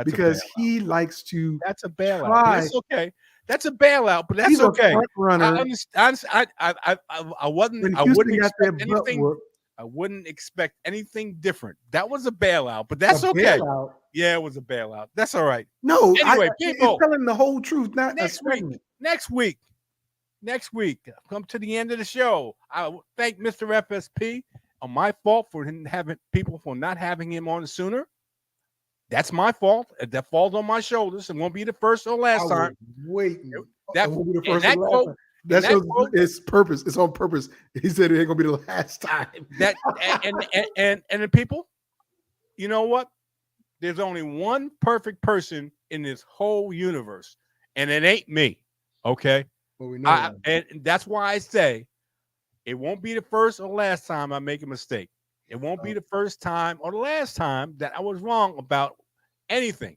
because he likes to. That's a bailout. That's okay. That's a bailout, but that's okay. Front runner. I understand. I wasn't. I wouldn't expect anything. I wouldn't expect anything different. That was a bailout, but that's okay. Bailout. Yeah, it was a bailout. That's all right. No, anyway, people, it's telling the whole truth, not next week. Next week, come to the end of the show. I thank Mr. FSP on my fault for not having him on sooner. That's my fault. That falls on my shoulders. It won't be the first or last time. Wait, that won't be the first or last time. That's its purpose. It's on purpose. He said it ain't gonna be the last time. That and the people, you know what? There's only one perfect person in this whole universe, and it ain't me. Okay. Well, we know and that's why I say it won't be the first or last time I make a mistake. It won't be the first time or the last time that I was wrong about anything.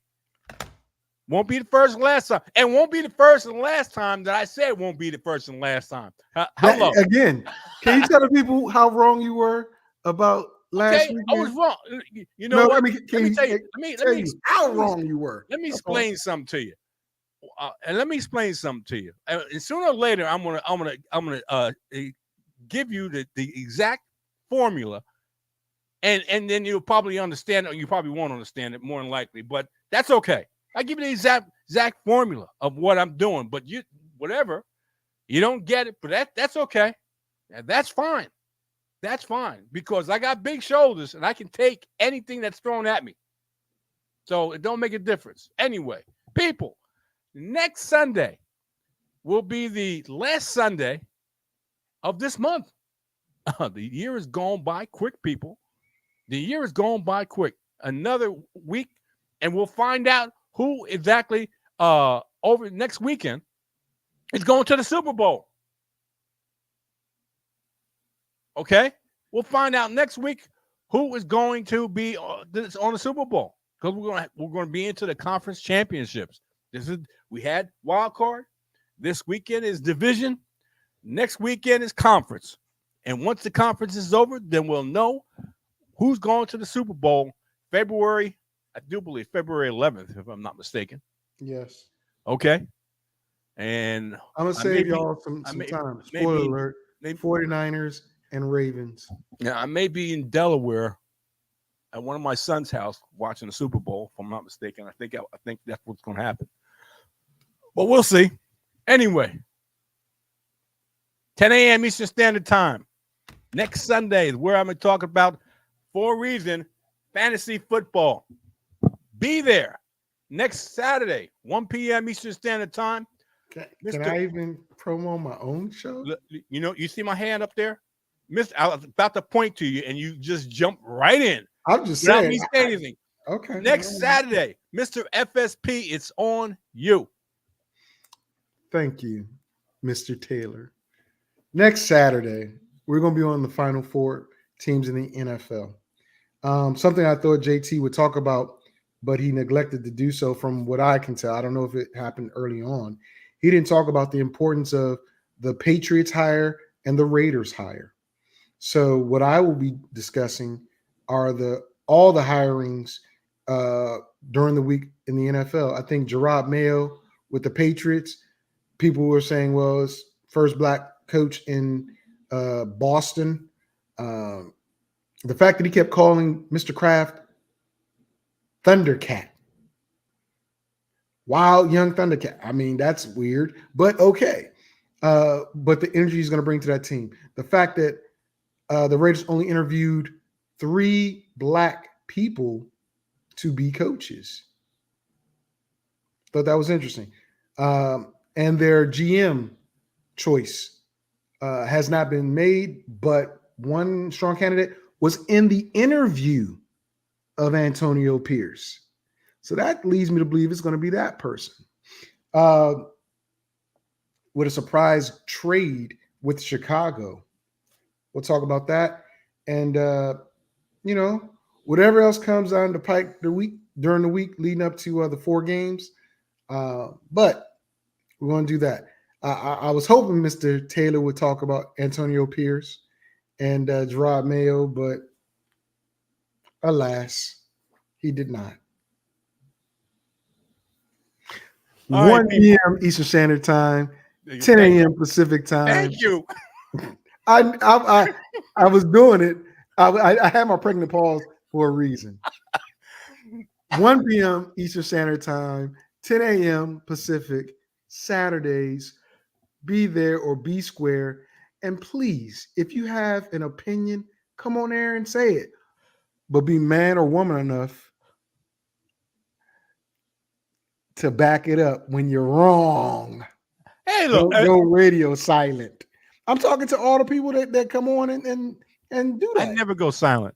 Won't be the first and last time. And won't be the first and last time that I said it won't be the first and last time. Hello. Again, can you tell the people how wrong you were about last week? I was wrong. You know what? Let me tell you how wrong you were. Let me explain something to you. And let me explain something to you. And sooner or later, I'm gonna give you the exact formula, and then you'll probably understand it, or you probably won't understand it more than likely. But that's okay. I give you the exact formula of what I'm doing. But you don't get it. But that's okay. That's fine. That's fine because I got big shoulders and I can take anything that's thrown at me. So it don't make a difference. Anyway, people. Next Sunday will be the last Sunday of this month. The year is gone by quick, people. The year is gone by quick. Another week, and we'll find out who exactly over next weekend is going to the Super Bowl. Okay? We'll find out next week who is going to be on the Super Bowl because we're going to be into the conference championships. We had wild card. This weekend is division. Next weekend is conference. And once the conference is over, then we'll know who's going to the Super Bowl February 11th, if I'm not mistaken. Yes. Okay. And I'm going to save y'all some time. Spoiler alert. 49ers and Ravens. Yeah, I may be in Delaware at one of my son's house watching the Super Bowl, if I'm not mistaken. I think that's what's going to happen. But we'll see. Anyway, 10 a.m. Eastern Standard Time. Next Sunday is where I'm going to talk about 4NOREASON fantasy football. Be there. Next Saturday, 1 p.m. Eastern Standard Time. Can I even promo my own show? You know, you see my hand up there? I was about to point to you, and you just jump right in. I'm just saying. Without me saying anything. Okay. Next Saturday, Mr. FSP, it's on you. Thank you, Mr. Taylor. Next Saturday, we're going to be on the Final Four teams in the NFL. Something I thought JT would talk about, but he neglected to do so from what I can tell. I don't know if it happened early on. He didn't talk about the importance of the Patriots hire and the Raiders hire. So what I will be discussing are all the hirings during the week in the NFL. I think Gerard Mayo with the Patriots, people were saying, well, it's first black coach in Boston. The fact that he kept calling Mr. Kraft Thundercat. Wild young Thundercat. I mean, that's weird, but okay. But the energy he's going to bring to that team. The fact that the Raiders only interviewed 3 black people to be coaches. Thought that was interesting. And their GM choice has not been made, but one strong candidate was in the interview of Antonio Pierce. So that leads me to believe it's going to be that person. With a surprise trade with Chicago. We'll talk about that. And, whatever else comes down the pike during the week leading up to the 4 games. But we're going to do that. I was hoping Mr. Taylor would talk about Antonio Pierce and Gerard Mayo, but alas, he did not. All 1 right, p.m. Eastern Standard Time, 10 a.m. Pacific Time. Thank you. I was doing it. I had my pregnant pause for a reason. 1 p.m. Eastern Standard Time, 10 a.m. Pacific, Saturdays. Be there or be square. And please, if you have an opinion, come on there and say it. But be man or woman enough to back it up when you're wrong. Hey, look. Don't go radio silent. I'm talking to all the people that come on and do that. I never go silent.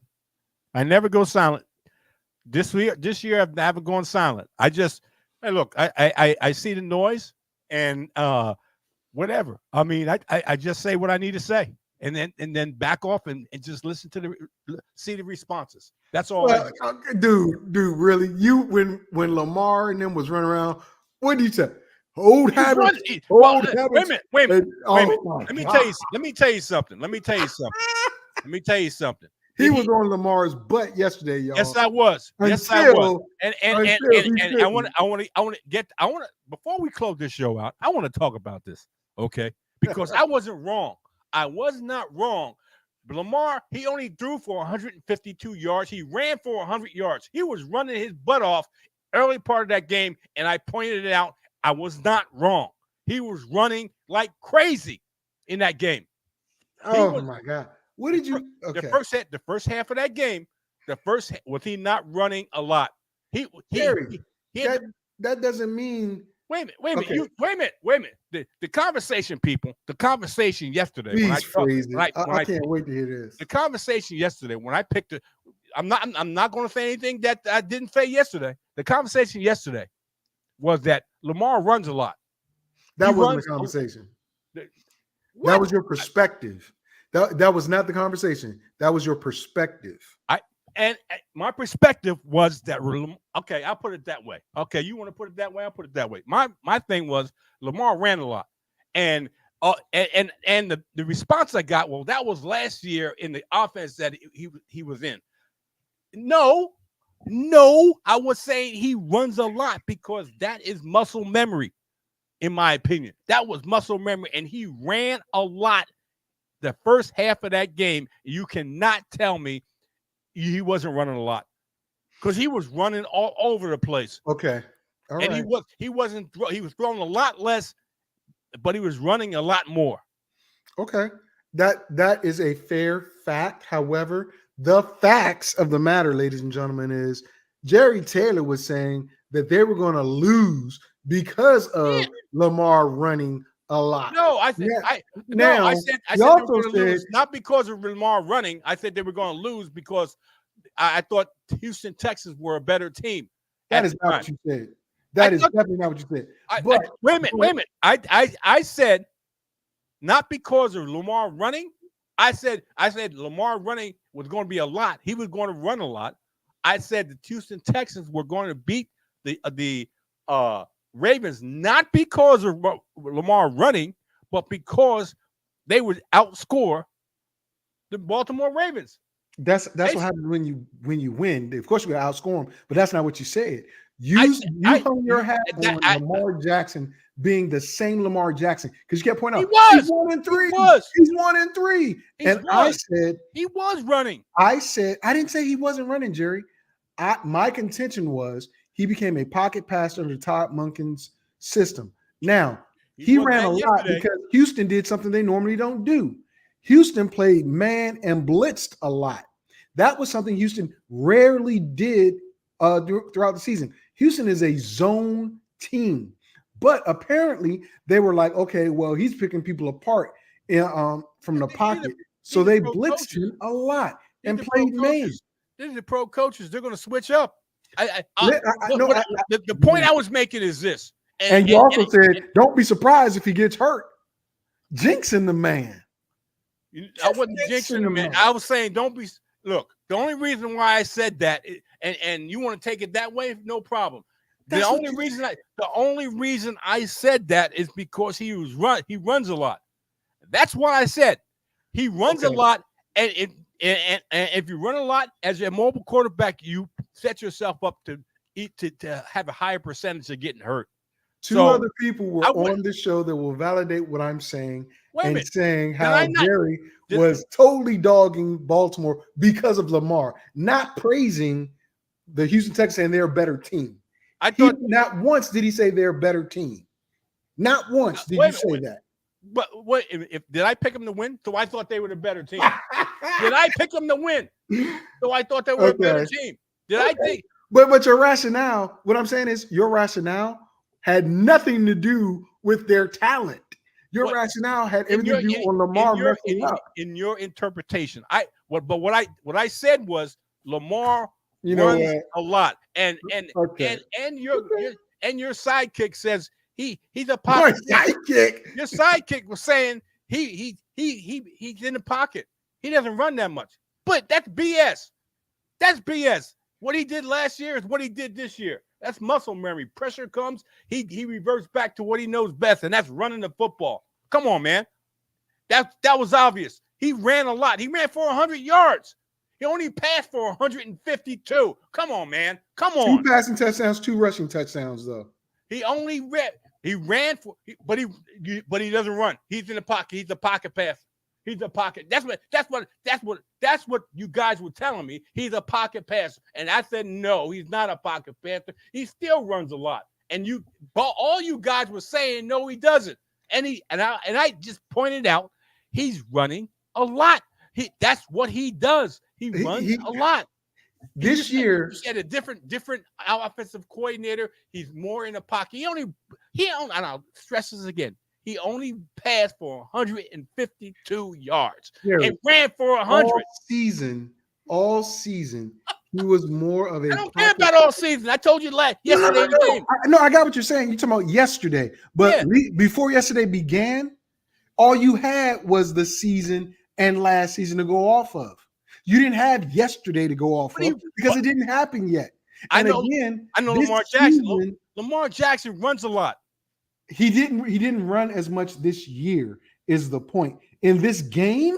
This year I haven't gone silent. I just, hey, look, I see the noise and whatever. I mean, I just say what I need to say and then back off and just listen to see the responses. That's all. Well, dude, really? You when Lamar and them was running around, what did you say? Old habits. Wait a minute. Let me tell you something. He was on Lamar's butt yesterday, y'all. Yes, I was. And I want to before we close this show out, I want to talk about this, okay? Because I wasn't wrong. I was not wrong. Lamar, he only threw for 152 yards. He ran for 100 yards. He was running his butt off early part of that game, and I pointed it out. I was not wrong. He was running like crazy in that game. My God. What did you okay. The first half of that game, was he not running a lot? That doesn't mean Wait a minute. Okay. Wait a minute. The conversation, people. The conversation yesterday. I can't wait to hear this. The conversation yesterday when I picked it. I'm not going to say anything that I didn't say yesterday. The conversation yesterday was that Lamar runs a lot. That wasn't the conversation. That was your perspective. That was not the conversation. That was your perspective. And my perspective was that, okay, I'll put it that way. Okay, you want to put it that way? I'll put it that way. My thing was Lamar ran a lot. And the response I got, well, that was last year in the offense that he was in. No, I was saying he runs a lot because that is muscle memory, in my opinion. That was muscle memory, and he ran a lot the first half of that game. You cannot tell me he wasn't running a lot because he was running all over the place. Okay. All right. He was throwing a lot less, but he was running a lot more. Okay. That is a fair fact. However, the facts of the matter, ladies and gentlemen, is Jerry Taylor was saying that they were going to lose because of Lamar running a lot. No, I said I said they were going to lose not because of Lamar running. I said they were going to lose because I thought Houston Texans were a better team. That is not what you said. That is definitely not what you said. Wait a minute. I said not because of Lamar running. I said Lamar running was going to be a lot. He was going to run a lot. I said the Houston Texans were going to beat the Ravens not because of Lamar running, but because they would outscore the Baltimore Ravens. That's what happens when you win. Of course, you're going to outscore them, but that's not what you said. You hung your hat on Lamar Jackson being the same Lamar Jackson because you kept pointing out he's 1-3. He's 1-3. I said he was running. I said I didn't say he wasn't running, Jerry. My contention was he became a pocket passer under Todd Monken's system. Now, he ran a lot because Houston did something they normally don't do. Houston played man and blitzed a lot. That was something Houston rarely did throughout the season. Houston is a zone team. But apparently they were like, okay, well, he's picking people apart from the pocket. So they blitzed him a lot and played man. These are the pro coaches. They're going to switch up. The point I was making is this. And you also said, don't be surprised if he gets hurt. Jinxing the man. I wasn't jinxing the man. I was saying, don't be. Look, the only reason why I said that, and you want to take it that way, no problem. The only reason I said that is because he runs a lot. That's what I said. He runs a lot, and if you run a lot as a mobile quarterback, you set yourself up to have a higher percentage of getting hurt. Two other people were on this show that will validate what I'm saying and saying how Jerry was totally dogging Baltimore because of Lamar, not praising the Houston Texans saying they're a better team. Not once did he say they're a better team. Not once did you say that. But what if did I pick them to win? So I thought they were the better team. Did I pick them to win? So I thought they were a better team. Did I think? But your rationale, what I'm saying is your rationale had nothing to do with their talent. Your rationale had everything to do on Lamar messing up. In your interpretation, what I said was Lamar runs a lot, and your sidekick says he's a pocket sidekick. Your sidekick was saying he's in the pocket. He doesn't run that much, but that's BS. That's BS. What he did last year is what he did this year. That's muscle memory. Pressure comes, he reverts back to what he knows best, and that's running the football. Come on, man. That was obvious. He ran a lot. He ran for 100 yards. He only passed for 152. Come on, man. Come on. 2 passing touchdowns, 2 rushing touchdowns, though. He only ran for, but he doesn't run. He's in the pocket. He's a pocket passer. He's a pocket. That's what you guys were telling me. He's a pocket passer, and I said no. He's not a pocket passer. He still runs a lot. And all you guys were saying no, he doesn't. And I just pointed out he's running a lot. That's what he does. He runs a lot. This year, he had a different offensive coordinator. He's more in the pocket. He only. And I'll stress this again. He only passed for 152 yards and ran for 100. All season, he was more of a. I don't care about all season. I told you yesterday. No, I got what you're saying. You're talking about yesterday, but before yesterday began, all you had was the season and last season to go off of. You didn't have yesterday to go off of because it didn't happen yet. I know Lamar Jackson. Lamar Jackson runs a lot. He didn't run as much this year, is the point. In this game,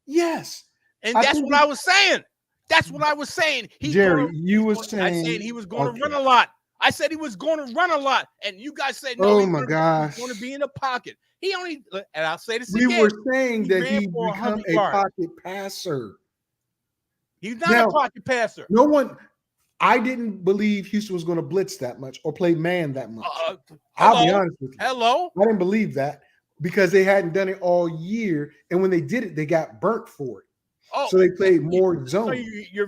yes. And that's what I was saying. That's what I was saying. Jerry, you were saying. I said he was going to run a lot. I said he was going to run a lot. And you guys said, no, oh my gosh. He's going to be in the pocket. He only, and I'll say this again. We were saying that he become a pocket passer. He's not a pocket passer. No one. I didn't believe Houston was going to blitz that much or play man that much. I'll be honest with you. Hello? I didn't believe that because they hadn't done it all year. And when they did it, they got burnt for it. So they played more zone. So you're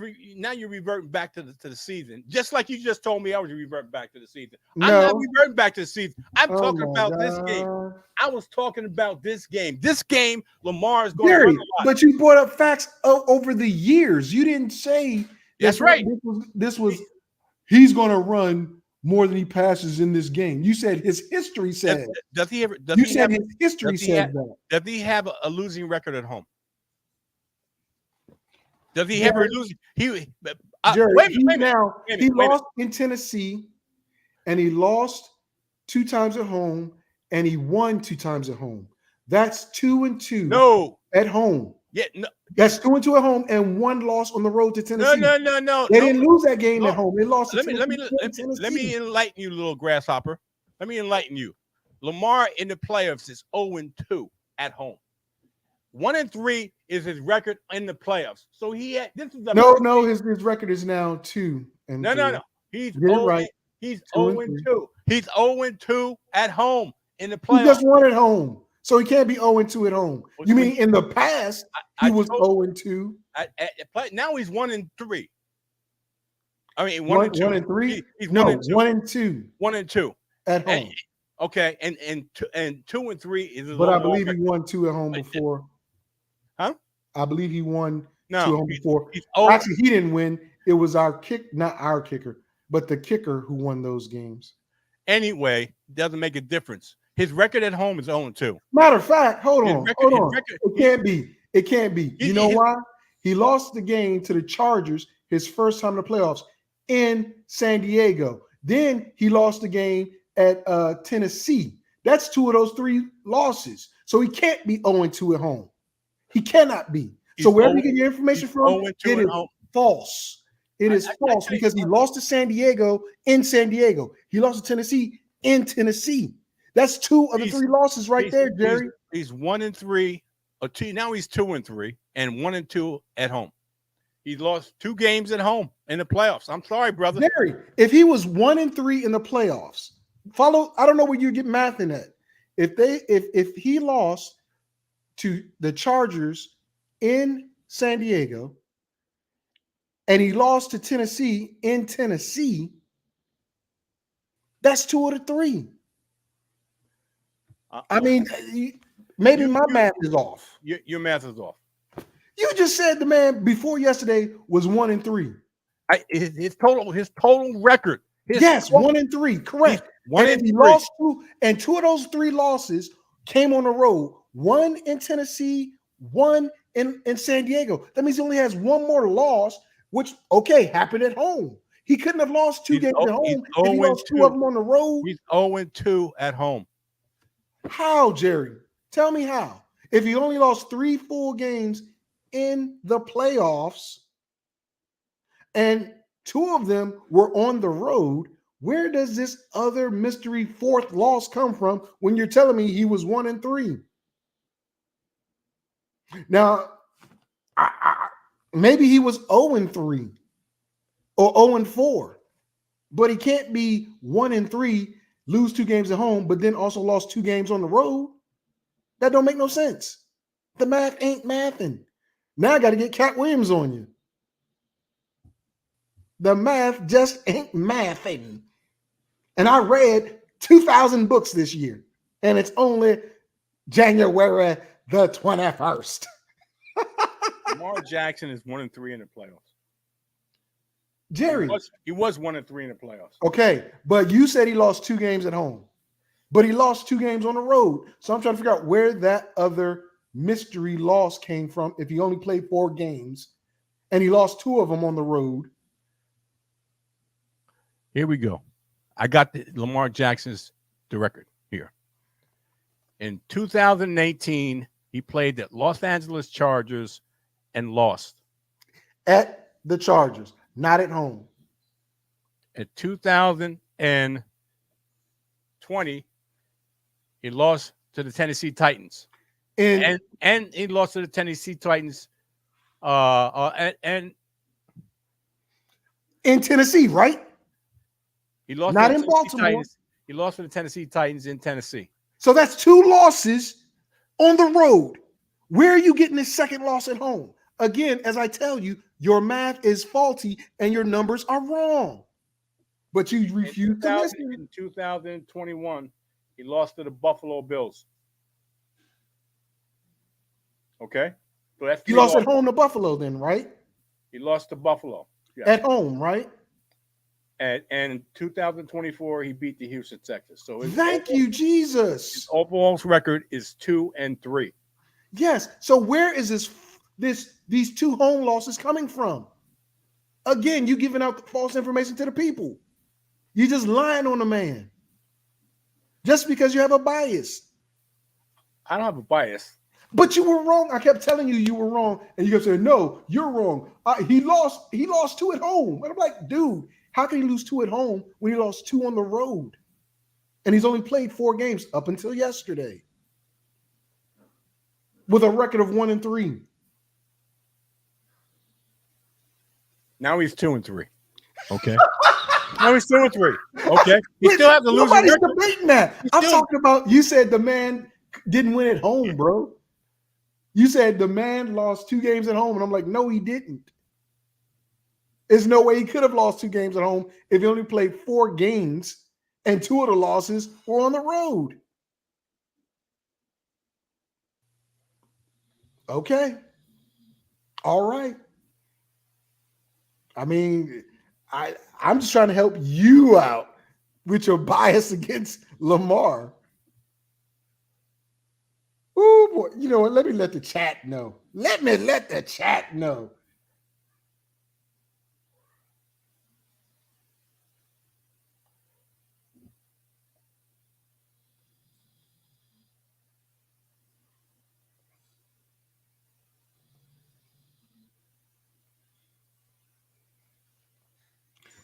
reverting back to the season. Just like you just told me I was reverting back to the season. No. I'm not reverting back to the season. I'm talking about this game. I was talking about this game. This game, Lamar is going to run a lot. But you brought up facts over the years. You didn't say that's right. This was he's going to run more than he passes in this game. You said his history said. Does he ever? His history said that. Does he have a losing record at home? Does he ever lose? Jerry, he lost in Tennessee, and he lost 2 times at home, and he won 2 times at home. That's 2-2. No, at home. Yeah, no. That's 2-2 at home and 1 loss on the road to Tennessee. No. They didn't lose that game at home. They lost. Let me enlighten you, little grasshopper. Let me enlighten you. Lamar in the playoffs is 0-2 at home. 1-3 is his record in the playoffs. So his record is now 2-3. No. He's right. He's 0-2. He's 0-2 at home in the playoffs. He just won at home. So he can't be 0-2 at home. You mean in the past he was 0-2? Now he's 1-3. I mean 1-3. He's 1-2. 1-2 at home. Okay, and 2 and 3 is his But I overall believe he record. won 2 at home before. Huh? I believe he won 2 No, at home before. he's oh, Actually, he didn't win. It was not our kicker, but the kicker who won those games. anyway, doesn't make a difference. His record at home is 0-2. Matter of fact, hold His on. record, It can't be. It can't be. You know his- why? He lost the game to the Chargers his first time in the playoffs in San Diego. Then he lost the game at Tennessee. That's 2 of those 3 losses. So he can't be 0-2 at home. He cannot be. So wherever you get your information from, it is false. It is false because he lost to San Diego in San Diego. He lost to Tennessee in Tennessee. That's 2 of the 3 losses right there, Jerry. He's 1 and 3. Now he's 2 and 3 and 1 and 2 at home. He lost 2 games at home in the playoffs. I'm sorry, brother. Jerry, if he was 1 and 3 in the playoffs, I don't know where you get math in that. If he lost to the Chargers in San Diego and he lost to Tennessee in Tennessee, that's 2 of the 3. I mean, maybe my math is off. Your math is off. You just said the man before yesterday was 1 and 3. His total record. Yes, 1 and 3, correct. And he lost 2, and 2 of those 3 losses came on the road. 1 in Tennessee, 1 in San Diego. That means he only has 1 more loss, which happened at home. He couldn't have lost 2 games at home if he lost 2 of them on the road. He's 0-2 at home. How, Jerry? Tell me how. If he only lost 3 full games in the playoffs, and 2 of them were on the road, where does this other mystery 4th loss come from when you're telling me he was 1 and 3? Now, maybe he was 0 and 3 or 0 and 4, but he can't be 1 and 3, lose 2 games at home, but then also lost 2 games on the road. That don't make no sense. The math ain't mathing. Now I got to get Cat Williams on you. The math just ain't mathing. And I read 2,000 books this year, and it's only January the 21st. Lamar Jackson is 1 and 3 in the playoffs. Jerry. He was 1 and 3 in the playoffs. Okay, but you said he lost 2 games at home, but he lost 2 games on the road. So I'm trying to figure out where that other mystery loss came from if he only played 4 games and he lost 2 of them on the road. Here we go. I got Lamar Jackson's record here. In 2018, he played the Los Angeles Chargers and lost. At the Chargers, not at home. In 2020, he lost to the Tennessee Titans. And he lost to the Tennessee Titans and in Tennessee, right? He lost not in Baltimore. Titans. He lost to the Tennessee Titans in Tennessee. So that's 2 losses on the road. Where are you getting this second loss at home? Again, as I tell you, your math is faulty and your numbers are wrong. But you refuse to listen. In 2021, he lost to the Buffalo Bills. Okay? So that's he lost at home to Buffalo then, right? He lost to Buffalo. Yes. At home, right? And in 2024, he beat the Houston Texans. So thank you, Jesus. His overall record is 2 and 3. Yes. So where is these 2 home losses coming from? Again, you giving out false information to the people. You just lying on the man. Just because you have a bias. I don't have a bias. But you were wrong. I kept telling you were wrong, and you kept saying, "No, you're wrong." He lost 2 at home, and I'm like, dude, how can he lose 2 at home when he lost 2 on the road? And he's only played 4 games up until yesterday with a record of 1 and 3. Now he's 2 and 3. Okay. Now he's 2 and 3. Okay. He still has to lose. Nobody's debating that. I'm talking about. You said the man didn't win at home, bro. You said the man lost 2 games at home, and I'm like, no, he didn't. There's no way he could have lost 2 games at home if he only played 4 games and 2 of the losses were on the road. Okay. All right. I mean, I'm just trying to help you out with your bias against Lamar. Oh boy, you know what? Let me let the chat know. Let me let the chat know.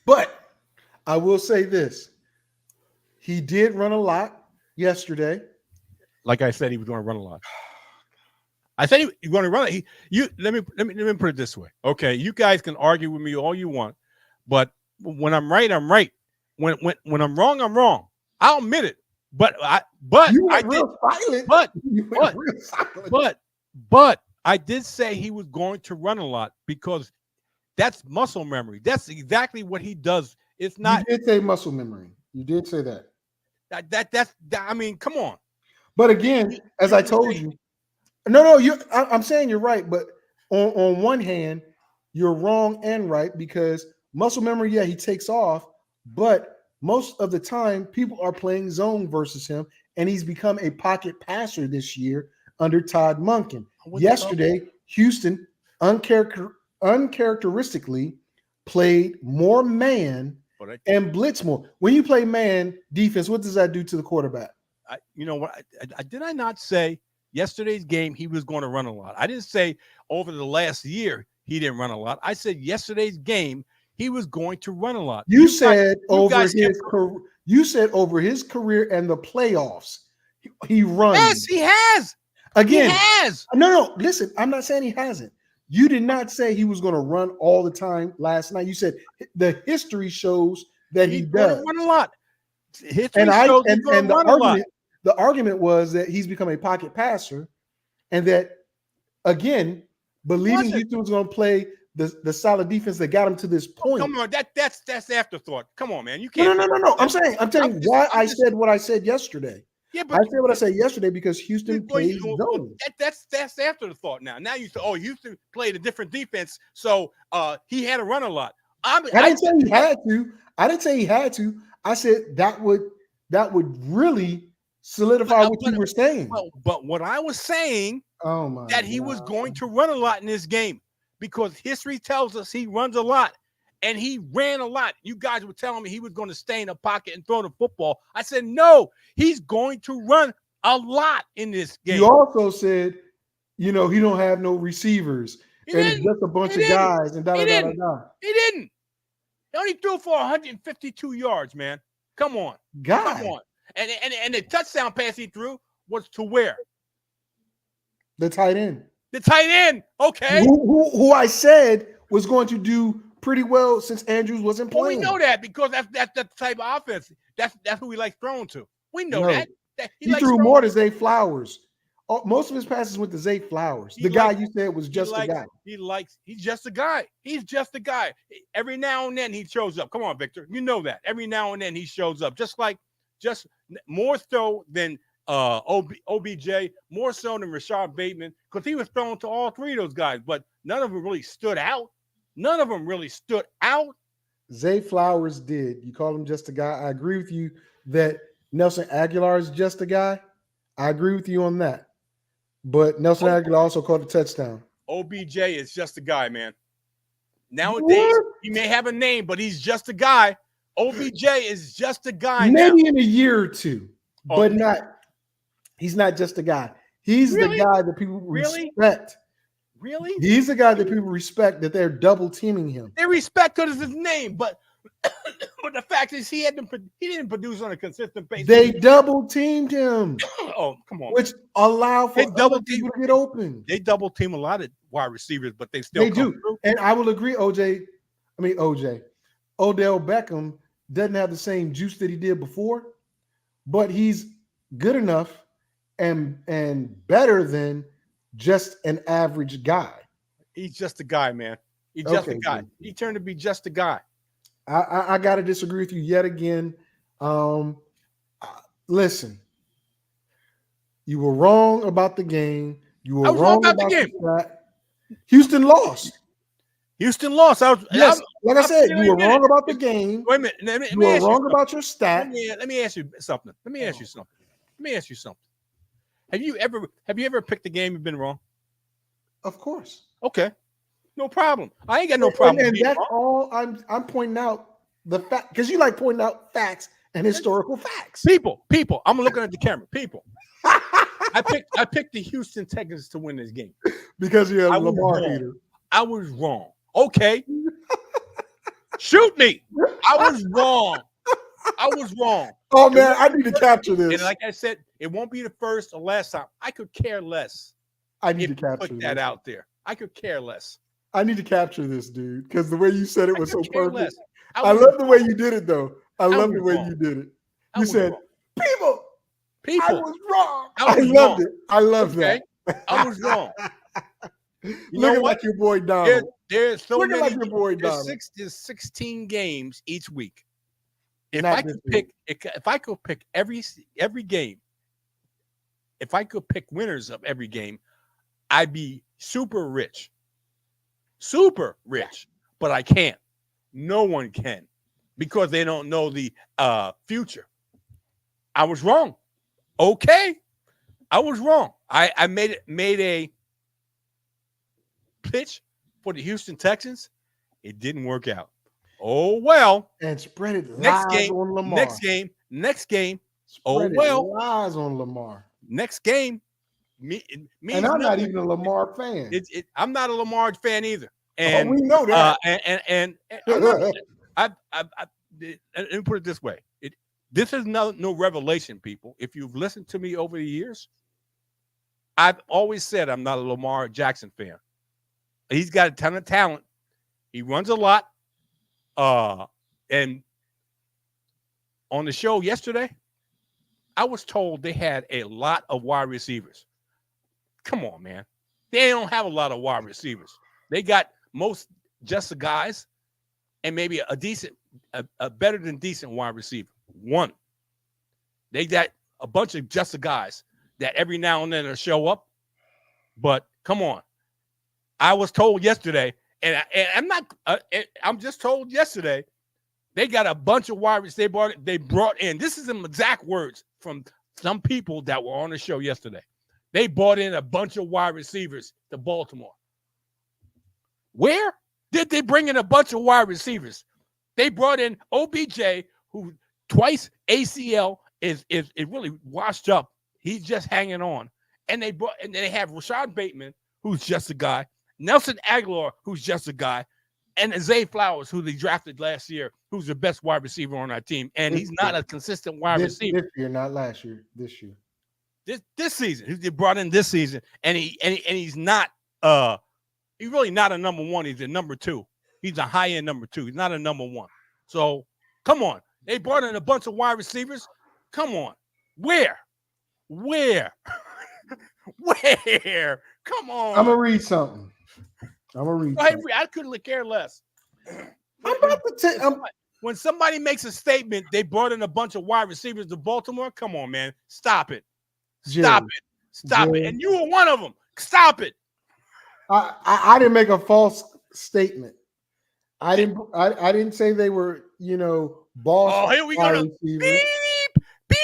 But I will say this. He did run a lot yesterday. Like I said, he was going to run a lot. I said he was going to run it. Let me put it this way. Okay, you guys can argue with me all you want, but when I'm right, I'm right. When I'm wrong, I'm wrong. I'll admit it. But I did say he was going to run a lot because that's muscle memory. That's exactly what he does. It's not. You did say muscle memory. You did say that. That's I mean, come on. But again, as I told you, no, I'm saying you're right. But on one hand, you're wrong and right because muscle memory, yeah, he takes off, but most of the time people are playing zone versus him, and he's become a pocket passer this year under Todd Monken. Yesterday, Houston uncharacteristically played more man and blitz more. When you play man defense, what does that do to the quarterback? You know what? Did I not say yesterday's game he was going to run a lot? I didn't say over the last year he didn't run a lot. I said yesterday's game he was going to run a lot. You said over his career and the playoffs, he runs. Yes, he has. Again, he has. No. Listen, I'm not saying he hasn't. You did not say he was going to run all the time last night. You said the history shows that he does run a lot. The argument was that he's become a pocket passer, and that again, believing Houston was going to play the solid defense that got him to this point. Come on, that's afterthought. Come on, man, you can't. No. I'm telling you why I said what I said yesterday. Yeah, but I said what I said yesterday because Houston plays zone. That's after the thought. Now you say, Houston played a different defense, so he had to run a lot. I didn't say he had to. I didn't say he had to. I said that would really solidify what you were saying. But what I was saying, that he was going to run a lot in this game because history tells us he runs a lot. And he ran a lot. You guys were telling me he was going to stay in the pocket and throw the football. I said, no, he's going to run a lot in this game. You also said, he don't have no receivers. It's just a bunch of guys. And He didn't. He only threw for 152 yards, man. Come on. Come on. And the touchdown pass he threw was to where? The tight end. The tight end. Okay. Who I said was going to do pretty well since Andrews wasn't playing. We know that because that's the type of offense. That's who he likes throwing to. We know that. He threw more to Zay Flowers. Most of his passes went to Zay Flowers. The guy you said was just a guy. He's just a guy. He's just a guy. Every now and then he shows up. Come on, Victor. You know that. Every now and then he shows up. Just more so than OBJ, more so than Rashad Bateman, because he was thrown to all three of those guys, but none of them really stood out. Zay Flowers did. You call him just a guy. I agree with you that Nelson Aguilar is just a guy. I agree with you on that. But Nelson Aguilar also caught a touchdown. OBJ is just a guy, man. Nowadays, he may have a name, but he's just a guy. OBJ is just a guy. Maybe in a year or two, but not. He's not just a guy. He's the guy that people respect. Really? He's the guy that people respect, that they're double teaming him. They respect because of his name, but the fact is he didn't produce on a consistent basis. They double teamed him. Oh, come on. Which allow for other people to get open. They double team a lot of wide receivers, but they still do. Through. And I will agree, Odell Beckham doesn't have the same juice that he did before, but he's good enough and better than just an average guy. He's just a guy, man. He's just a guy. He turned to be just a guy. I got to disagree with you yet again. Listen, you were wrong about the game. You were I was wrong wrong about the about game. stat. Houston lost. Houston lost. Yes, like I said, you were wrong about the If- game. Wait a minute. Let You me were ask you wrong something. about your stat. Let me ask you something. Let me ask you something. Have you ever picked a game you've been wrong? Of course. Okay. No problem. I ain't got no problem with And being that's wrong. all I'm pointing out the fact, because you like pointing out facts and historical facts. People. I'm looking at the camera. People. I picked the Houston Texans to win this game. Because you're a I was Lamar wrong. hater. I was wrong. Okay. Shoot me. I was wrong. Oh man, I need to capture this. And like I said, it won't be the first or last time. I could care less. I need if to you capture put that this. out there. I could care less. I need to capture this, dude, because the way you said it was so perfect. Less. I love the way you did it, though. I love the way wrong. you did it. I You was said, wrong. people, I was wrong. I was loved wrong. it. I love Okay. that. I was wrong. Looking like your boy Donald. There's so Looking many. like your boy Donald. There's 16 games each week. If Not I this could week. if I could pick every game, if I could pick winners of every game, I'd be super rich. Super rich. But I can't. No one can, because they don't know the future. I was wrong. Okay. I was wrong. I made a pitch for the Houston Texans. It didn't work out. Oh well. And spread it Next lies game. on Lamar. Next game. Spread Oh well. it lies on Lamar. Next game. And I'm not even a Lamar fan. I'm not a Lamar fan either. And we know that. And let me put it this way. This is no revelation, people. If you've listened to me over the years, I've always said I'm not a Lamar Jackson fan. He's got a ton of talent. He runs a lot. And on the show yesterday, I was told they had a lot of wide receivers. Come on, man. They don't have a lot of wide receivers. They got most just the guys and maybe a better than decent wide receiver. One. They got a bunch of just the guys that every now and then will show up. But come on. I was told yesterday, and I'm just told yesterday, they got a bunch of wide receivers they brought in. This is some exact words from some people that were on the show yesterday. They brought in a bunch of wide receivers to Baltimore. Where did they bring in a bunch of wide receivers? They brought in OBJ, who twice ACL is really washed up. He's just hanging on. And they have Rashad Bateman, who's just a guy. Nelson Aguilar, who's just a guy. And Zay Flowers, who they drafted last year, who's the best wide receiver on our team. And he's not a consistent wide receiver. This year, not last year. This year. This season. They brought in this season. And he's not he's really not a number one. He's a number two. He's a high-end number two. He's not a number one. So, come on. They brought in a bunch of wide receivers. Come on. Where? Where? Come on. I'm going to read something. I couldn't care less. I'm about to tell when somebody makes a statement, they brought in a bunch of wide receivers to Baltimore. Come on, man. Stop it. Stop it. And you were one of them. Stop it. I didn't make a false statement. I didn't say they were, boss. Oh, here we go. Beep, beep,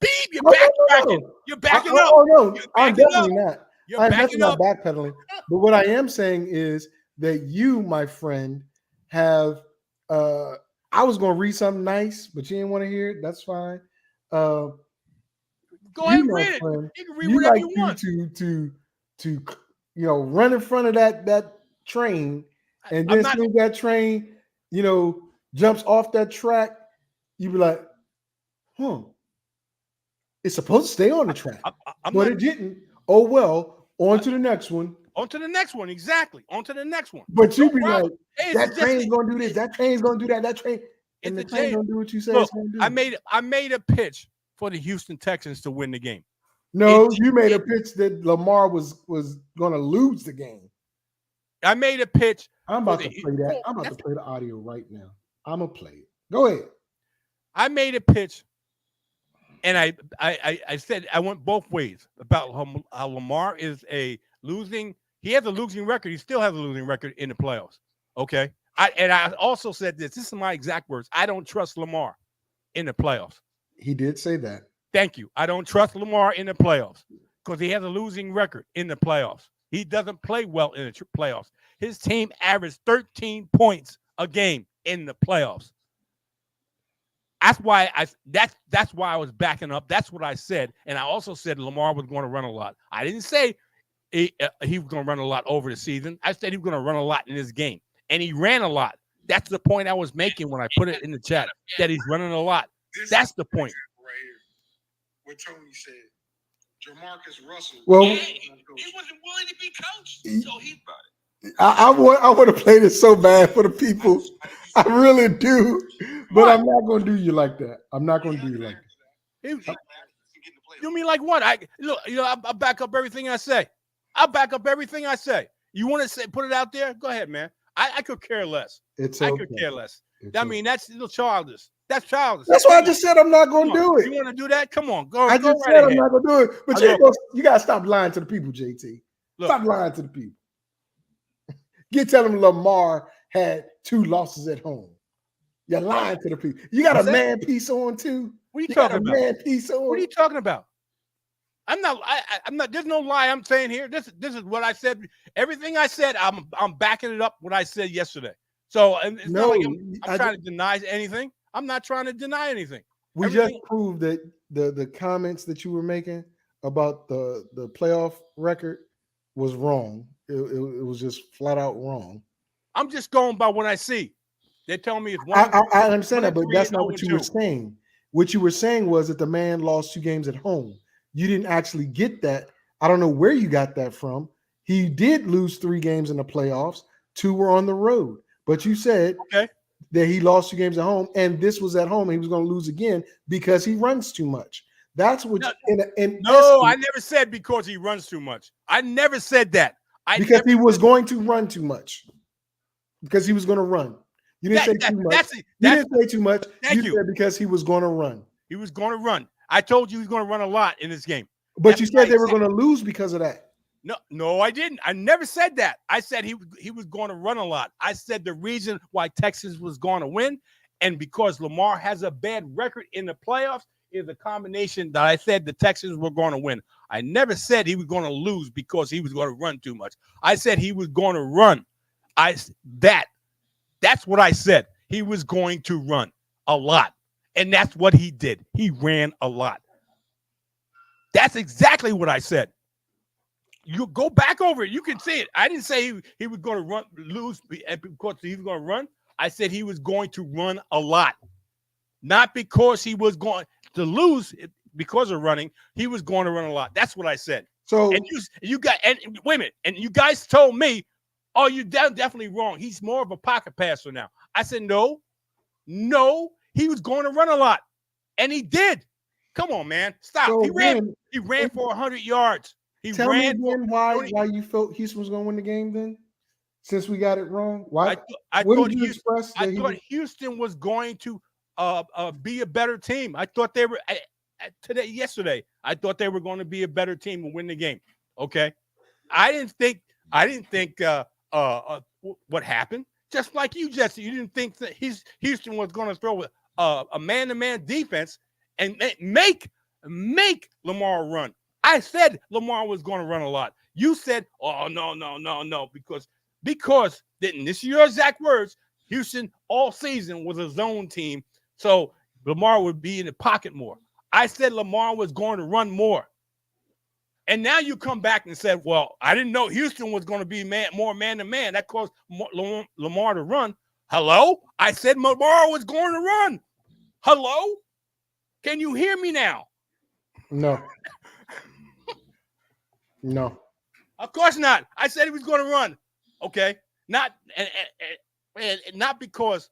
beep. You're backtracking. You're backing up. Oh no, I'm definitely not. I'm definitely not backpedaling. But what I am saying is that you, my friend, have I was gonna read something nice, but you didn't want to hear it. That's fine. Go ahead and read it. You can read whatever you want. To run in front of that train, and then as soon as that train, jumps off that track, you be like, it's supposed to stay on the track, but it didn't. Oh well. On to the next one. On to the next one, exactly. On to the next one. But you be like, that train's gonna do this, that train's gonna do that, that train, and the train gonna do what you say it's gonna do. I made a pitch for the Houston Texans to win the game. No, you made a pitch that Lamar was gonna lose the game. I made a pitch. I'm about to play that. I'm about to play the audio right now. I'm gonna play it. Go ahead. I made a pitch, and I said I went both ways about how Lamar is a losing. He has a losing record. He still has a losing record in the playoffs. Okay. I also said this. This is my exact words. I don't trust Lamar in the playoffs. He did say that. Thank you. I don't trust Lamar in the playoffs because he has a losing record in the playoffs. He doesn't play well in the playoffs. His team averaged 13 points a game in the playoffs. That's why I was backing up. That's what I said. And I also said Lamar was going to run a lot. I didn't say he was going to run a lot over the season. I said he was going to run a lot in this game. And he ran a lot. That's the point I was making when I put it in the chat, that he's running a lot. That's the point. Right here. What Tony said. Jamarcus Russell. Well, He wasn't willing to be coached. So he brought it. I want to play this so bad for the people. I really do. But I'm not going to do you like that. I'm not going to do you like that. You mean like what? I'll back up everything I say. I'll back up everything I say. You want to say put it out there? Go ahead, man. I could care less. I could care less. I mean, that's a little childish. That's childish. That's why I just said I'm not going to do it. You want to do that? Come on, go. I just go said right I'm ahead. not going to do it. But you got to stop lying to the people, JT. Stop lying to the people. Tell them Lamar had 2 losses at home. You're lying to the people. You got a man piece on too. What are you talking about? Man piece on. What are you talking about? I'm not. There's no lie I'm saying here. This is what I said. Everything I said, I'm backing it up. What I said yesterday. So it's not like I'm trying to deny anything. I'm not trying to deny anything. We just proved that the comments that you were making about the playoff record was wrong. It was just flat out wrong. I'm just going by what I see. They're telling me it's one. I understand that, but that's not what you were saying. What you were saying was that the man lost 2 games at home. You didn't actually get that. I don't know where you got that from. He did lose 3 games in the playoffs. 2 were on the road. But you said that he lost 2 games at home, and this was at home, and he was going to lose again because he runs too much. That's what. I never said because he runs too much. I never said that. Because he was going to run too much. Because he was going to run. You didn't say too much. You didn't say too much. You said because he was going to run. He was going to run. I told you he was going to run a lot in this game. But you said they were going to lose because of that. No, I didn't. I never said that. I said he was going to run a lot. I said the reason why Texas was going to win, and because Lamar has a bad record in the playoffs, is a combination that I said the Texans were going to win. I never said he was going to lose because he was going to run too much. I said he was going to run. That's what I said. He was going to run a lot. And that's what he did. He ran a lot. That's exactly what I said. You go back over it. You can see it. I didn't say he was going to lose because he was going to run. I said he was going to run a lot. Not because he was going to lose because of running. He was going to run a lot. That's what I said. So and you got and wait a minute. And you guys told me, oh, you're definitely wrong. He's more of a pocket passer now. I said, no, he was going to run a lot. And he did. Come on, man. Stop. So he ran for 100 yards. Tell me again why you felt Houston was going to win the game then? Since we got it wrong? Why? I thought Houston was going to be a better team. I thought they were yesterday. I thought they were going to be a better team and win the game. Okay. I didn't think what happened. Just like you, Jesse, you didn't think that Houston was going to throw a man-to-man defense and make Lamar run. I said Lamar was going to run a lot. You said, oh, no, because didn't this is your exact words, Houston all season was a zone team, so Lamar would be in the pocket more. I said Lamar was going to run more. And now you come back and said, well, I didn't know Houston was going to be more man-to-man. That caused Lamar to run. Hello? I said Lamar was going to run. Hello? Can you hear me now? No. No. Of course not. I said he was going to run. Okay? Not because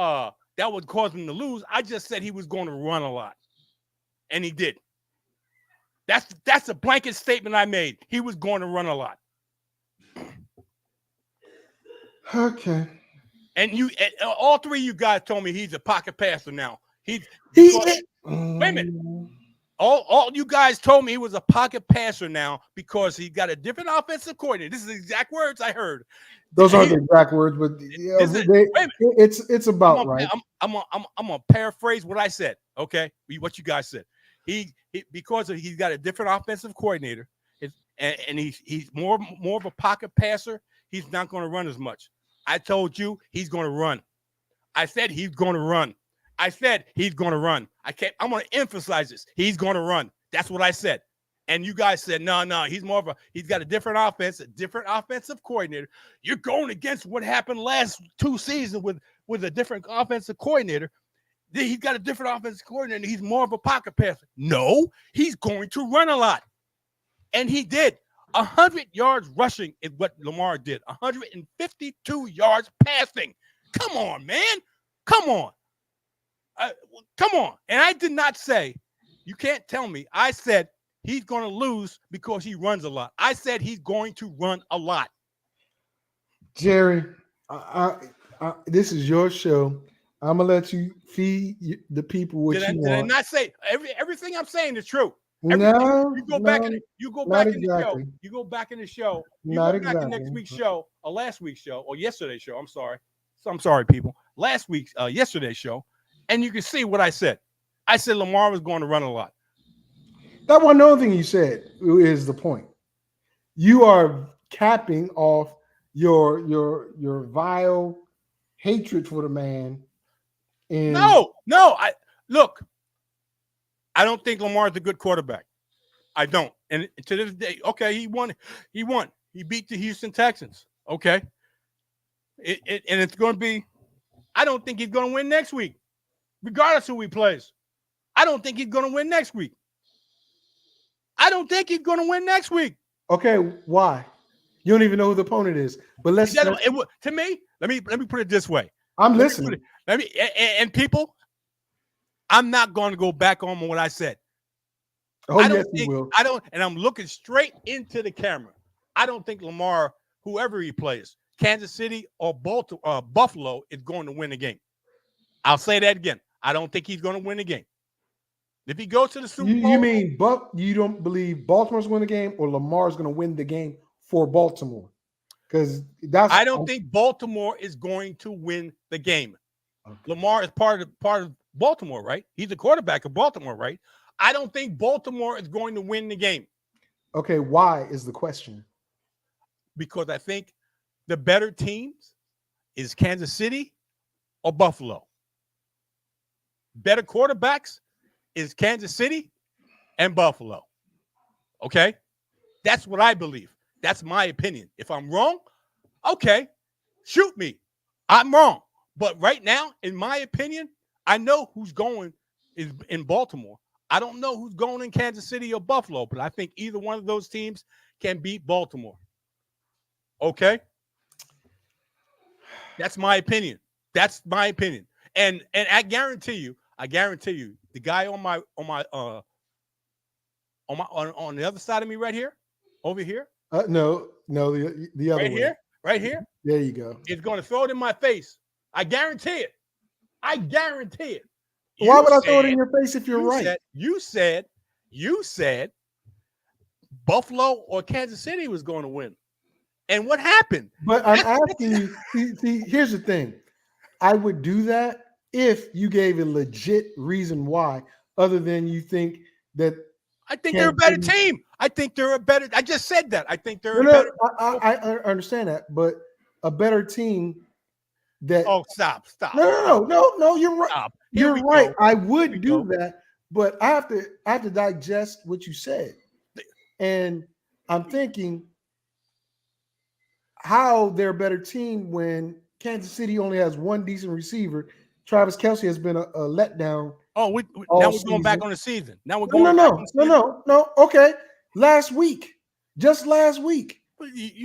that would cause him to lose. I just said he was going to run a lot. And he did. That's a blanket statement I made. He was going to run a lot. Okay. And all 3 of you guys told me he's a pocket passer now. He He because, wait a minute. All you guys told me he was a pocket passer now because he got a different offensive coordinator. This is the exact words I heard. Those aren't the exact words, but yeah, This is- wait a minute. it's about right. I'm gonna paraphrase what I said. Okay, what you guys said. He's got a different offensive coordinator, and he's more of a pocket passer. He's not going to run as much. I told you he's going to run. I said he's going to run. I said he's going to run. I'm going to emphasize this. He's going to run. That's what I said. And you guys said, no, he's got a different offense, a different offensive coordinator. You're going against what happened last 2 seasons with a different offensive coordinator. He's got a different offensive coordinator, and he's more of a pocket passer. No, he's going to run a lot. And he did. 100 yards rushing is what Lamar did. 152 yards passing. Come on, man. Come on. Come on. And I did not say, you can't tell me. I said he's going to lose because he runs a lot. I said he's going to run a lot. Jerry, this is your show. I'm gonna let you feed the people what you want. Did I not say everything I'm saying is true? No, you go back in exactly. You go back in the show. You Not go back exactly. in next week's show or last week's show or yesterday's show. I'm sorry, people. Yesterday's show, and you can see what I said. I said Lamar was going to run a lot. That wasn't the only thing you said. Is the point? You are capping off your vile hatred for the man. And No. I don't think Lamar is a good quarterback. I don't. And to this day, okay, he won. He beat the Houston Texans. Okay. And it's going to be, I don't think he's going to win next week, regardless who he plays. I don't think he's going to win next week. Okay, why? You don't even know who the opponent is. But to me, let me put it this way. I'm listening. And people, I'm not going to go back on what I said. Oh, yes, you will. And I'm looking straight into the camera. I don't think Lamar, whoever he plays, Kansas City or Buffalo, is going to win the game. I'll say that again. I don't think he's going to win the game. If he goes to the Super Bowl, you mean you don't believe Baltimore's going to win the game or Lamar's going to win the game for Baltimore? Because I don't think Baltimore is going to win the game. Okay. Lamar is part of Baltimore, right? He's the quarterback of Baltimore, right? I don't think Baltimore is going to win the game. Okay, why is the question? Because I think the better teams is Kansas City or Buffalo. Better quarterbacks is Kansas City and Buffalo. Okay? That's what I believe. That's my opinion. If I'm wrong, okay, shoot me. I'm wrong. But right now, in my opinion, I know who's going in Baltimore. I don't know who's going in Kansas City or Buffalo, but I think either one of those teams can beat Baltimore. Okay? That's my opinion. And I guarantee you, the guy on the other side of me right here, over here. No, the other way. Right here. There you go. Is going to throw it in my face. I guarantee it. Why would I throw it in your face if you're right? You said Buffalo or Kansas City was going to win. And what happened? But I'm asking you, see, here's the thing. I would do that if you gave a legit reason why, other than you think that I think they're a better team. I just said that. I think they're a better. I understand that, but a better team that. Oh, stop. No, you're right. Stop. You're right. Go. I would do that, but I have to digest what you said. And I'm thinking how they're a better team when Kansas City only has one decent receiver. Travis Kelce has been a letdown. Oh, now we're going back on the season. Now we're going. No. Okay, just last week,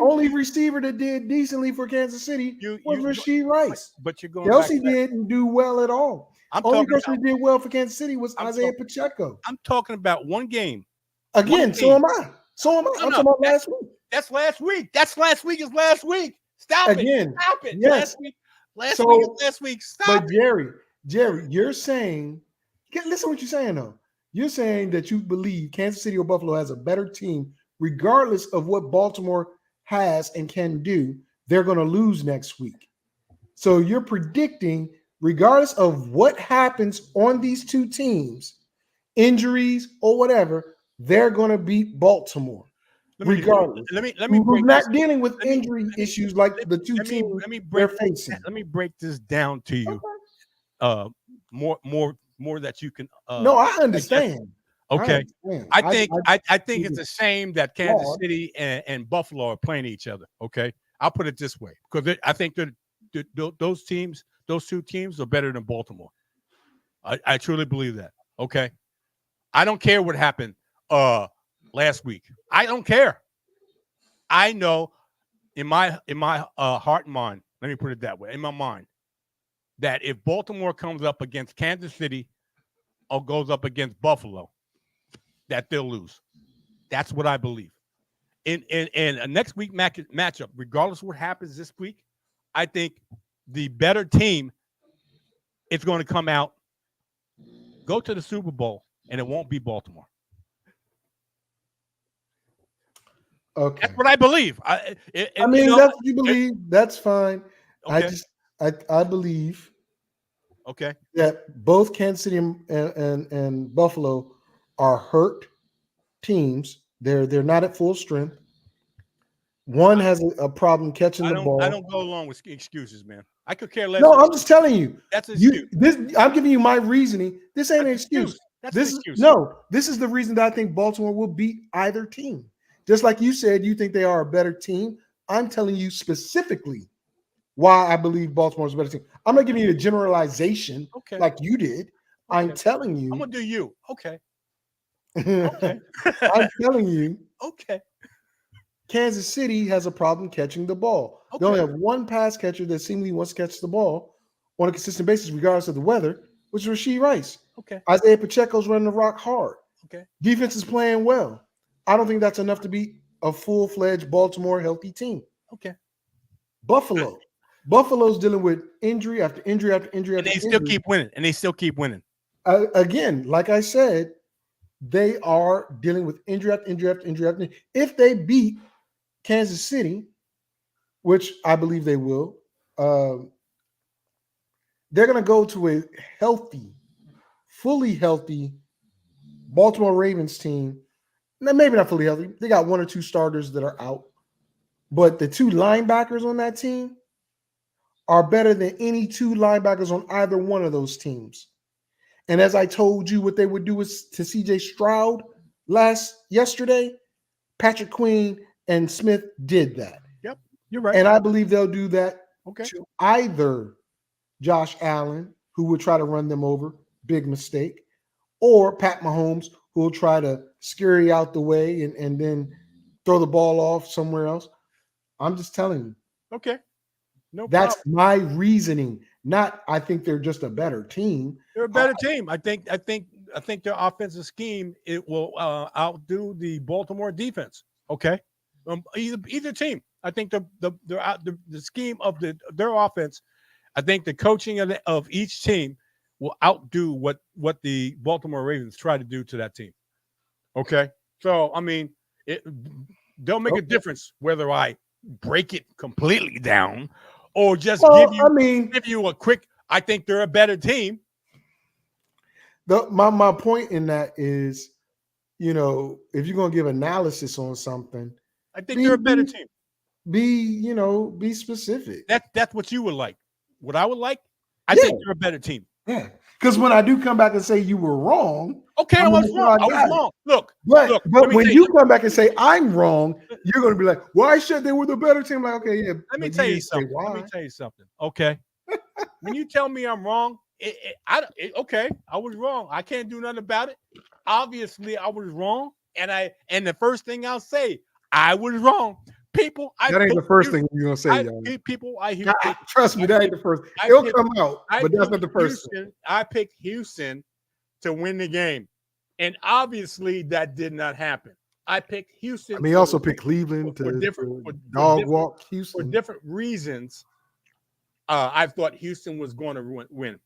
only receiver that did decently for Kansas City was Rashee Rice. But you're going. Kelce didn't do well at all. Only person who did well for Kansas City was Isaiah Pacheco. I'm talking about one game. Again, so am I. I'm talking about last week. That's last week. Last week. Stop again. Stop it. Yes. Last week is last week. Stop. But Jerry, you're saying Listen what you're saying, though. You're saying that you believe Kansas City or Buffalo has a better team, regardless of what Baltimore has and can do. They're going to lose next week. So you're predicting, regardless of what happens on these two teams, injuries or whatever, they're going to beat Baltimore. Regardless, let me who's break not this. dealing with Let me- injury let me- issues like the two let me teams break they're facing. let me break this down to you. More that you can No, I digest. understand. Okay. I I think it's just a shame that Kansas flawed. City and Buffalo are playing each other. Okay, I'll put it this way because I think that those two teams are better than Baltimore. I truly believe that. Okay, I don't care what happened last week. I don't care. I know in my heart and mind. Let me put it that way. In my mind, that if Baltimore comes up against Kansas City or goes up against Buffalo, that they'll lose. That's what I believe. In a next week matchup, regardless of what happens this week, I think the better team is going to come out, go to the Super Bowl, and it won't be Baltimore. Okay. That's what I believe. I mean, that's what you believe. That's fine. Okay. I believe Okay. that both Kansas City and Buffalo are hurt teams. They're not at full strength. One has a problem catching the ball. I don't go along with excuses, man. I could care less. No, I'm just telling you. That's an excuse. I'm giving you my reasoning. This ain't an That's excuse. That's This an is excuse. no. This is the reason that I think Baltimore will beat either team. Just like you said, you think they are a better team. I'm telling you specifically why I believe Baltimore is a better team. I'm not giving you a generalization like you did. I'm telling you. I'm gonna do you. Okay. Okay. I'm telling you. Okay. Kansas City has a problem catching the ball. Okay. They only have one pass catcher that seemingly wants to catch the ball on a consistent basis, regardless of the weather, which is Rasheed Rice. Okay. Isaiah Pacheco's running the rock hard. Okay. Defense is playing well. I don't think that's enough to beat a full-fledged Baltimore healthy team. Okay. Buffalo's dealing with injury after injury after injury And after they injury. still keep winning. Again, like I said, they are dealing with injury after injury after injury after injury. If they beat Kansas City, which I believe they will, they're going to go to a healthy, fully healthy Baltimore Ravens team. Now, maybe not fully healthy. They got one or two starters that are out. But the two linebackers on that team are better than any two linebackers on either one of those teams. And as I told you what they would do is to CJ Stroud yesterday, Patrick Queen and Smith did that. Yep, you're right. And I believe they'll do that Okay. to either Josh Allen, who will try to run them over, big mistake, or Pat Mahomes, who will try to scurry out the way and then throw the ball off somewhere else. I'm just telling you. Okay. No That's problem. my reasoning. Not I think they're just a better team. They're a better team. I think their offensive scheme it will outdo the Baltimore defense. Okay. Either team. I think the scheme of their offense. I think the coaching of each team will outdo what the Baltimore Ravens try to do to that team. Okay. So I mean, they'll make a difference whether I break it completely down or just give you a quick. I think they're a better team. My point in that is, if you're gonna give analysis on something, I think they're a better team. Be specific. That's what you would like. What I would like, I think they're a better team. Yeah, because when I do come back and say you were wrong, okay, I was wrong. I was wrong. Look, but when you come back and say I'm wrong, you're going to be like, "Well, I said they were the better team." Like, okay, yeah. Let me tell you something. Okay, when you tell me I'm wrong, okay, I was wrong. I can't do nothing about it. Obviously, I was wrong, and the first thing I'll say, I was wrong. People, that ain't the first thing you're gonna say, trust me, that ain't the first. It'll come out, but that's not the first thing. I picked Houston to win the game, and obviously that did not happen. I picked Houston. I mean, he also picked Cleveland to dog walk Houston for different reasons. I thought Houston was going to win.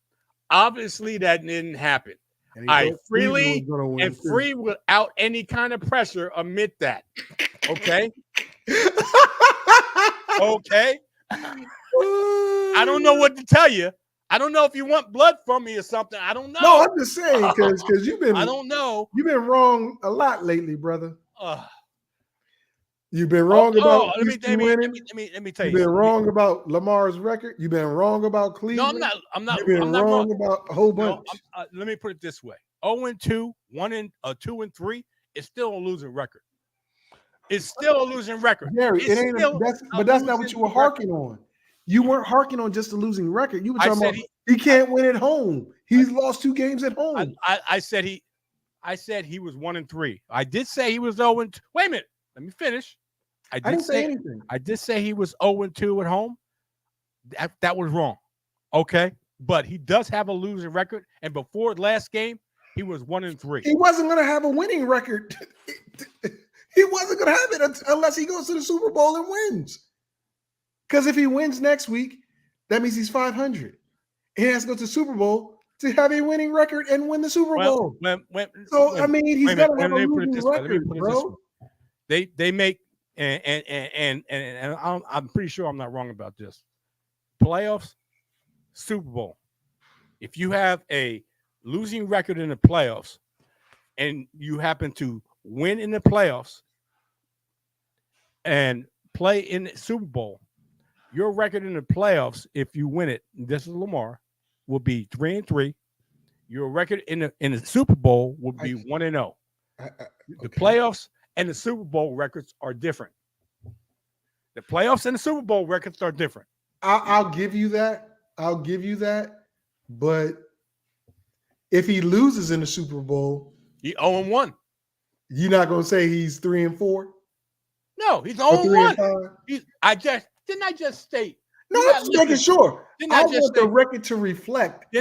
Obviously, that didn't happen. And he I thought Cleveland was freely gonna win and too. free without any kind of pressure admit that. Okay. Okay. I don't know what to tell you. I don't know if you want blood from me or something. I don't know. No, I'm just saying because you've I been don't know. wrong a lot lately, brother. Uh, You've been wrong about let me Houston winning. tell You've you. been wrong about Lamar's record. You've been wrong about No, Cleveland. I'm not. You've been I'm not wrong. about a whole No, bunch. let me put it this way: 0-2, 2-3 is still a losing record. It's still a losing record. Gary, It's it ain't. still But that's not what losing you were record. harking on. You weren't harking on just a losing record. You were I talking said about he can't win at home. He's lost 2 games at home. I said he was 1-3. I did say he was 0-2. Wait a minute. Let me finish. I didn't say anything. I did say he was 0-2 at home. That was wrong. Okay. But he does have a losing record. And before last game, he was 1-3. He wasn't going to have a winning record. He wasn't going to have it unless he goes to the Super Bowl and wins. Because if he wins next week, that means he's 500. He has to go to the Super Bowl to have a winning record and win the Super Bowl. I mean, he's got to have a losing record, bro. They make and I'm pretty sure I'm not wrong about this. Playoffs, Super Bowl. If you have a losing record in the playoffs and you happen to win in the playoffs and play in the Super Bowl, your record in the playoffs, if you win it, this is Lamar, will be 3-3. Your record in the Super Bowl would be 1-0. The playoffs and the Super Bowl records are different. The playoffs and the Super Bowl records are different. I'll give you that. But if he loses in the Super Bowl, He 0-1. You're not going to say he's 3-4? No, he's Or 0-1. 3-5? I just state. No, I'm just making sure. I want the record to reflect.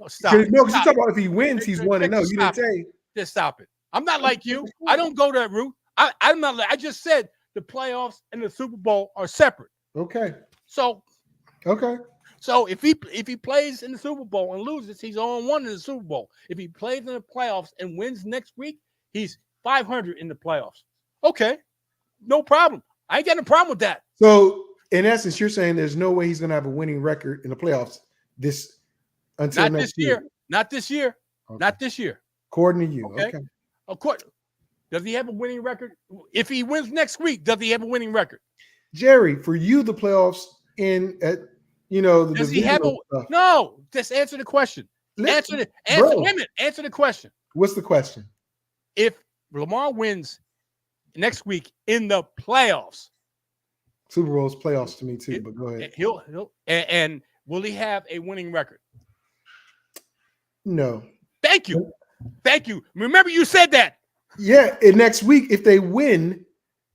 Stop. No, because you talk about if he wins, he's 1-0. You didn't say. Just stop it. I'm not like you. I don't go that route. I'm not. I just said the playoffs and the Super Bowl are separate. Okay. So if he plays in the Super Bowl and loses, he's 0-1 in the Super Bowl. If he plays in the playoffs and wins next week, he's 500 in the playoffs. Okay, no problem. I ain't got no problem with that. So in essence, you're saying there's no way he's going to have a winning record in the playoffs until next year. Not this year. Okay. Not this year. According to you. Okay. Of course. Does he have a winning record? If he wins next week, does he have a winning record? Jerry, for you, the playoffs the does he have stuff. No? Just answer the question. Answer the question. What's the question? If Lamar wins next week in the playoffs, Super Bowl's playoffs to me too. But go ahead. And will he have a winning record? No. Thank you. Remember, you said that. Yeah, and next week, if they win,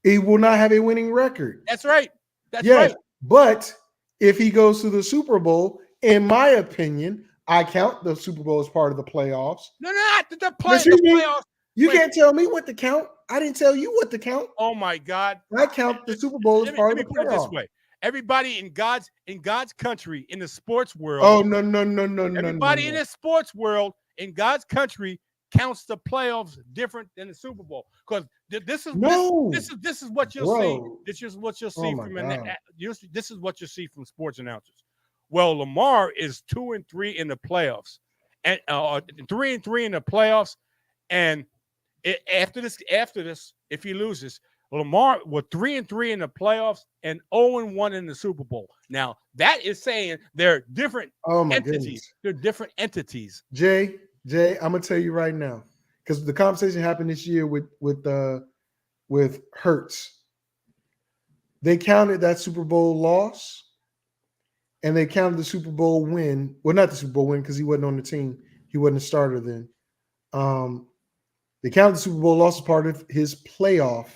he will not have a winning record. That's right. Right. But if he goes to the Super Bowl, in my opinion, I count the Super Bowl as part of the playoffs. No, not the playoffs. You can't tell me what to count. I didn't tell you what to count. Oh my God! I count the Super Bowl as part of the playoffs. Let me put it this way: everybody in God's country, in the sports world. Oh no! Everybody in the sports world, in God's country, counts the playoffs different than the Super Bowl, because this is what you'll see. This is what you'll see this is what you see from sports announcers. Well, Lamar is 2-3 in the playoffs, and 3-3 in the playoffs, and after this, if he loses, Lamar was 3-3 in the playoffs and 0-1 in the Super Bowl. Now that is saying they're different entities. Goodness. They're different entities. Jay, I'm gonna tell you right now, because the conversation happened this year with Hurts. They counted that Super Bowl loss, and they counted the Super Bowl win. Well, not the Super Bowl win because he wasn't on the team. He wasn't a starter then. They counted the Super Bowl loss as part of his playoff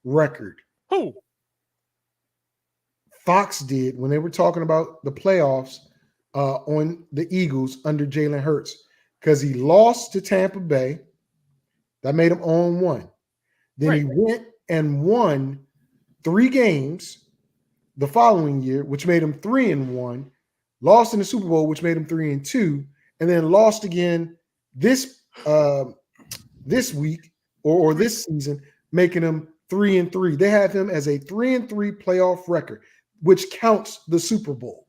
record. Who? Fox did when they were talking about the playoffs on the Eagles under Jalen Hurts. Because he lost to Tampa Bay. That made him 0-1. Then he went and won 3 games the following year, which made him 3-1. Lost in the Super Bowl, which made him 3-2. And then lost again this week or this season, making him 3-3. They have him as a 3-3 playoff record, which counts the Super Bowl.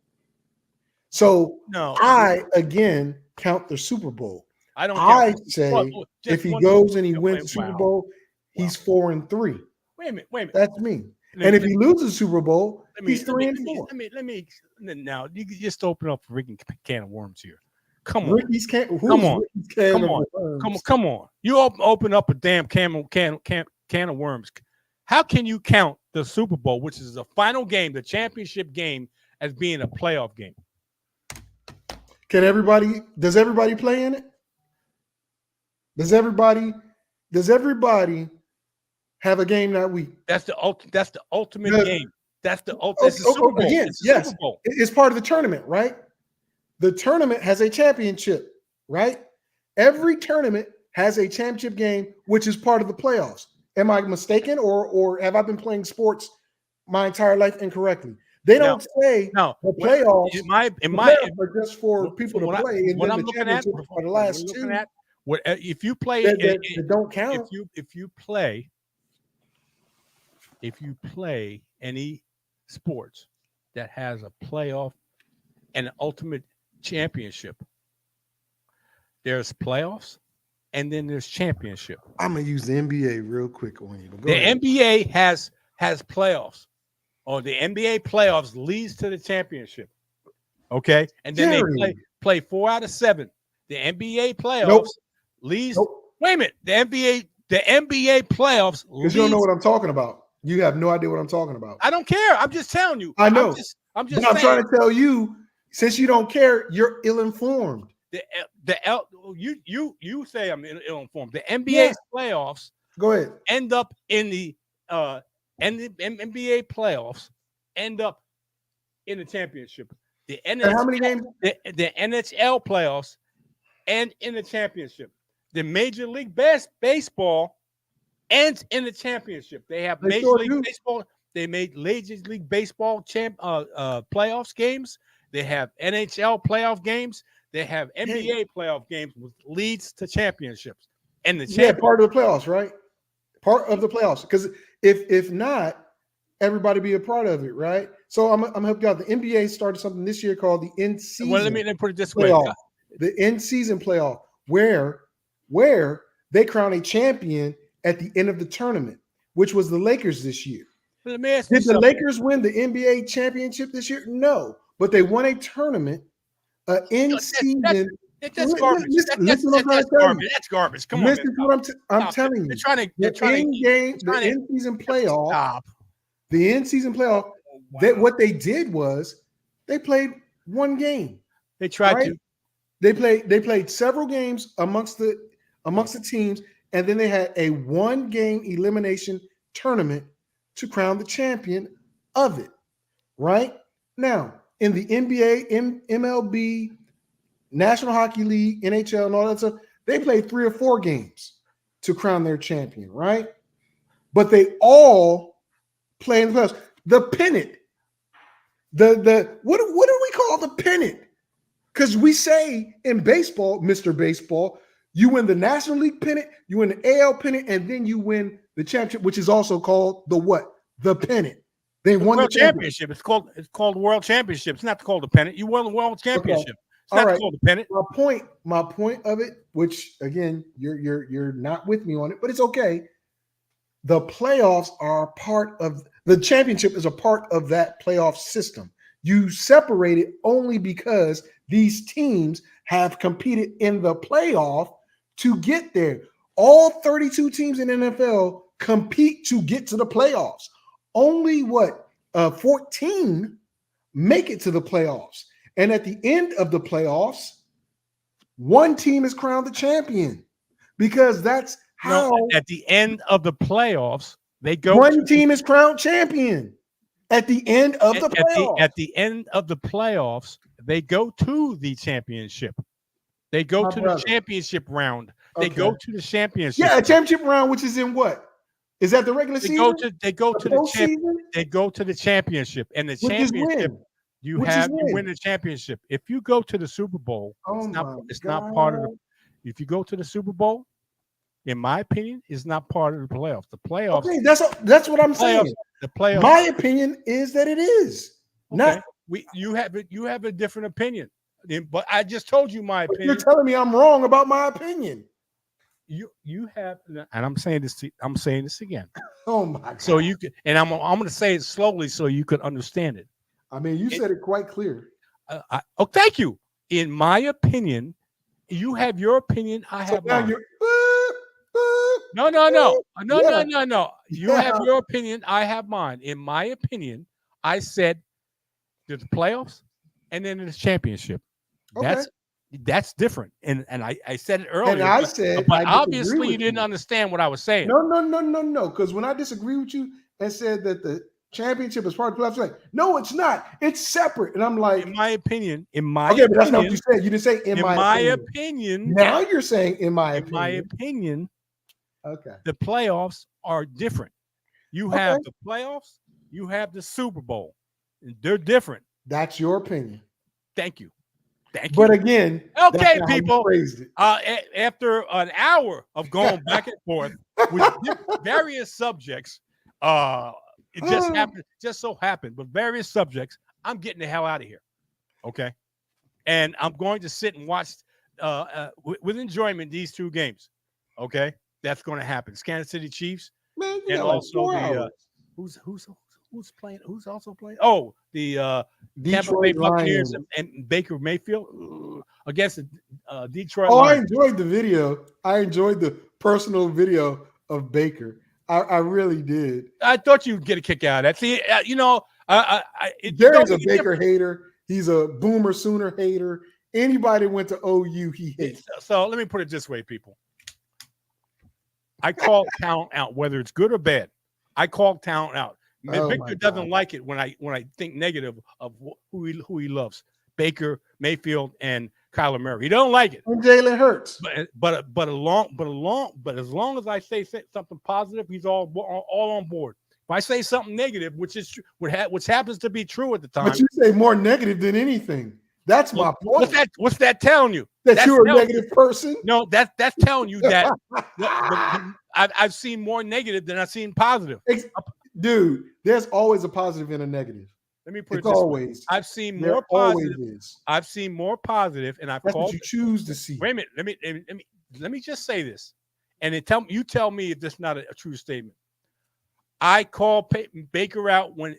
So No, I again count the Super Bowl. I don't. I say Well, just if he one- goes and he wow. wins the Super Bowl, he's 4-3. Wait a minute. That's me. Let And if me- he loses the Super Bowl, let me- he's let me- 3-4. Let me. Now you can just open up a freaking can of worms here. Come on. Ricky's can. Who's Come on. Ricky's can Come of on. worms? Come on. You open up a damn can of worms. How can you count the Super Bowl, which is the final game, the championship game, as being a playoff game? Can everybody? Does everybody play in it? Does everybody have a game that week? That's the ultimate Yeah. game. That's the ultimate. Oh, Super Bowl. again, It's the yes. Super Bowl. It's part of the tournament, right? The tournament has a championship, right? Every tournament has a championship game, which is part of the playoffs. Am I mistaken, or have I been playing sports my entire life incorrectly? They don't say No, the playoffs. in my the playoffs are just for people to what I- play, and what then I'm the looking at, championship are the what I'm last looking two at, if you play, that don't count. if you play any sports that has a playoff and an ultimate championship, there's playoffs and then there's championship. I'm gonna use the NBA real quick on you. But go The ahead. NBA has playoffs, or the NBA playoffs leads to the championship. Okay, and then Jerry. they play 4 out of 7. The NBA playoffs Nope. leads. Nope. Wait a minute, the NBA playoffs. Because you don't know what I'm talking about. You have no idea what I'm talking about. I don't care. I'm just telling you. I know. I'm just But I'm saying. trying to tell you, since you don't care, you're ill-informed. You say I'm ill-informed. The NBA playoffs Go ahead. end up in the NBA playoffs end up in the championship. The And how many games? The NHL playoffs end in the championship. The Major League Baseball ends in the championship. They have They Major sure League do. Baseball. They made Major League Baseball playoffs games. They have NHL playoff games. They have NBA playoff games, which leads to championships. And the Part of the playoffs, right? Part of the playoffs. Because if not, everybody be a part of it, right? So I'm gonna help you out. The NBA started something this year called the end season. Well, let me put it this way. playoff. The end season playoff, where they crown a champion at the end of the tournament, which was the Lakers this year. Let me ask you Did the something. Lakers win the NBA championship this year? No, but they won a tournament, in season. That's garbage. Listen what I'm trying to tell you. That's garbage. Come on, Listen man. to what I'm Stop. telling you. They're trying to. The end season playoff. Stop. The end season playoff. What they did was they played one game. They tried right? to. They played several games amongst the teams, and then they had a one-game elimination tournament to crown the champion of it. Right now, in the NBA, MLB, National Hockey League, NHL, and all that stuff, they played 3 or 4 games to crown their champion. Right, but they all play in the playoffs. The pennant. The what do we call the pennant? Because we say in baseball, Mr. Baseball, you win the National League pennant, you win the AL pennant, and then you win the championship, which is also called the what? The pennant. They won World the championship. Championship. It's called World Championship. It's not called the pennant. You won the World Championship. It's not called the pennant. My point of it, which again, you're not with me on it, but it's okay. The playoffs are part of the championship is a part of that playoff system. You separate it only because these teams have competed in the playoff to get there. All 32 teams in NFL compete to get to the playoffs. Only 14 make it to the playoffs. And at the end of the playoffs, one team is crowned the champion because that's how at the end of the playoffs, they go. One team is crowned champion. At the end of the playoffs. At the end of the playoffs, they go to the championship. They go to the championship round. They go to the championship. Yeah, a championship round, which is in what? Is that the regular season? They go to the championship, and the championship you win the championship. If you go to the Super Bowl, it's not part of the. if you go to the Super Bowl, in my opinion, is not part of the playoffs. The playoffs. Okay, that's what I'm saying. The playoffs. My opinion is that it is. Okay. Not You have a different opinion. But I just told you my opinion. you're telling me I'm wrong about my opinion. You have, and I'm saying this again. Oh my God. So you could, and I'm going to say it slowly so you could understand it. I mean, you said it quite clear. Thank you. In my opinion, you have your opinion. I have now mine. you're No. You Yeah. have your opinion. I have mine. In my opinion, I said there's the playoffs and then there's championship. Okay. That's different. And I said it earlier. And I said, but I obviously disagree you with didn't understand what I was saying. No. Because when I disagree with you and said that the championship is part of the playoffs, like, no, it's not. It's separate. And I'm like, In my opinion, okay, but that's not what you said. You didn't say in my opinion. Now you're saying in my In my opinion, okay. the playoffs are different. You have the playoffs, you have the Super Bowl. They're different. That's your opinion. Thank you. But again, okay, that's not how you people. phrased it. After an hour of going back and forth with various subjects, it just so happened, with various subjects, I'm getting the hell out of here. Okay, and I'm going to sit and watch with enjoyment these two games. Okay, that's going to happen. Kansas City Chiefs, Man, and also the who's playing? Who's also playing? Oh, the Tampa Bay Buccaneers and Baker Mayfield against the Detroit Lions. I enjoyed the video. I enjoyed the personal video of Baker. I really did. I thought you'd get a kick out of that. See, Jerry's a Baker hater. He's a Boomer Sooner hater. Anybody went to OU, he hates. So let me put it this way, people. I call talent out, whether it's good or bad. I call talent out. Victor doesn't like it when I think negative of who he loves. Baker, Mayfield, and Kyler Murray. He don't like it. And Jalen Hurts. But as long as I say something positive, he's all on board. If I say something negative, which happens to be true at the time, but you say more negative than anything. That's my point. What's that telling you? That you're a negative person? No, that's telling you that I've seen more negative than I've seen positive. Dude, there's always a positive and a negative. Let me put it this always. Way. I've seen more positive. Is. I've seen more positive, and I've That's called. What you choose to see. Wait a minute. Let me just say this, and you tell me if this is not a true statement. I call Baker out when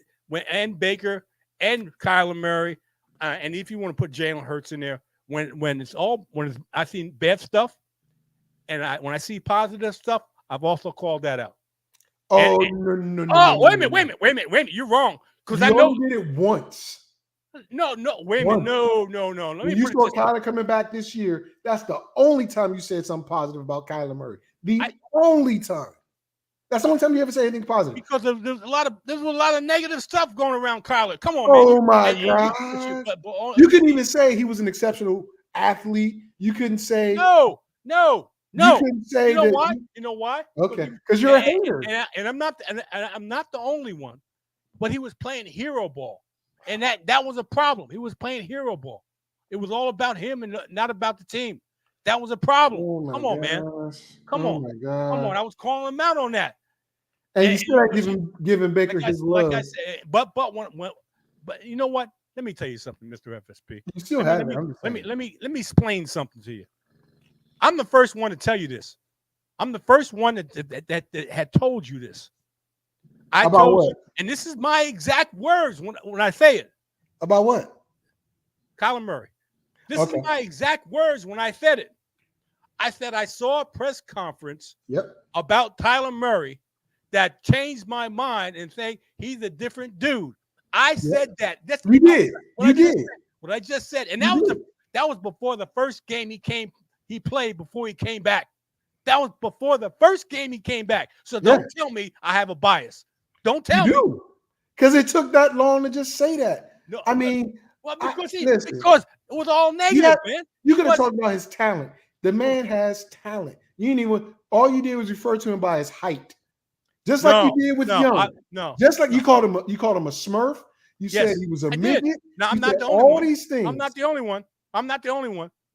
and Baker and Kyler Murray, and if you want to put Jalen Hurts in there, when I seen bad stuff, and when I see positive stuff, I've also called that out. Oh, no. Oh, wait a minute. You're wrong. Because I know you did it once. No, wait a minute. No. Let me you saw Kyler coming back this year. That's the only time you said something positive about Kyler Murray. Only time. That's the only time you ever say anything positive. Because there's a lot of negative stuff going around Kyler. Come on, man. Oh my God. You couldn't even say he was an exceptional athlete. You couldn't say no. You couldn't say you know that. Why? You know why? Okay, because you're a hater, and I'm not the only one. But he was playing hero ball, and that was a problem. He was playing hero ball. It was all about him and not about the team. That was a problem. Come on, man. Come on. My God. Come on. I was calling him out on that. And you still ain't giving Baker his love. Like I said, but you know what? Let me tell you something, Mr. FSP. You still have it. Let me explain something to you. I'm the first one to tell you this. I'm the first one that had told you this. I about told what? You, and this is my exact words when I say it. About what? Kyler Murray. This is my exact words when I said it. I said I saw a press conference about Kyler Murray that changed my mind and saying he's a different dude. I said that. That's you did. You did. What I just said. And that was before the first game he played before he came back. That was before the first game he came back. So don't tell me I have a bias. Don't tell me. Because it took that long to just say that. No, I mean, because it was all negative, man. You could have talked about his talent. The man has talent. All you did was refer to him by his height. Just like you did with Young. Just like you called him a Smurf. You said he was a midget. No, I'm not the only one. All these things. I'm not the only one.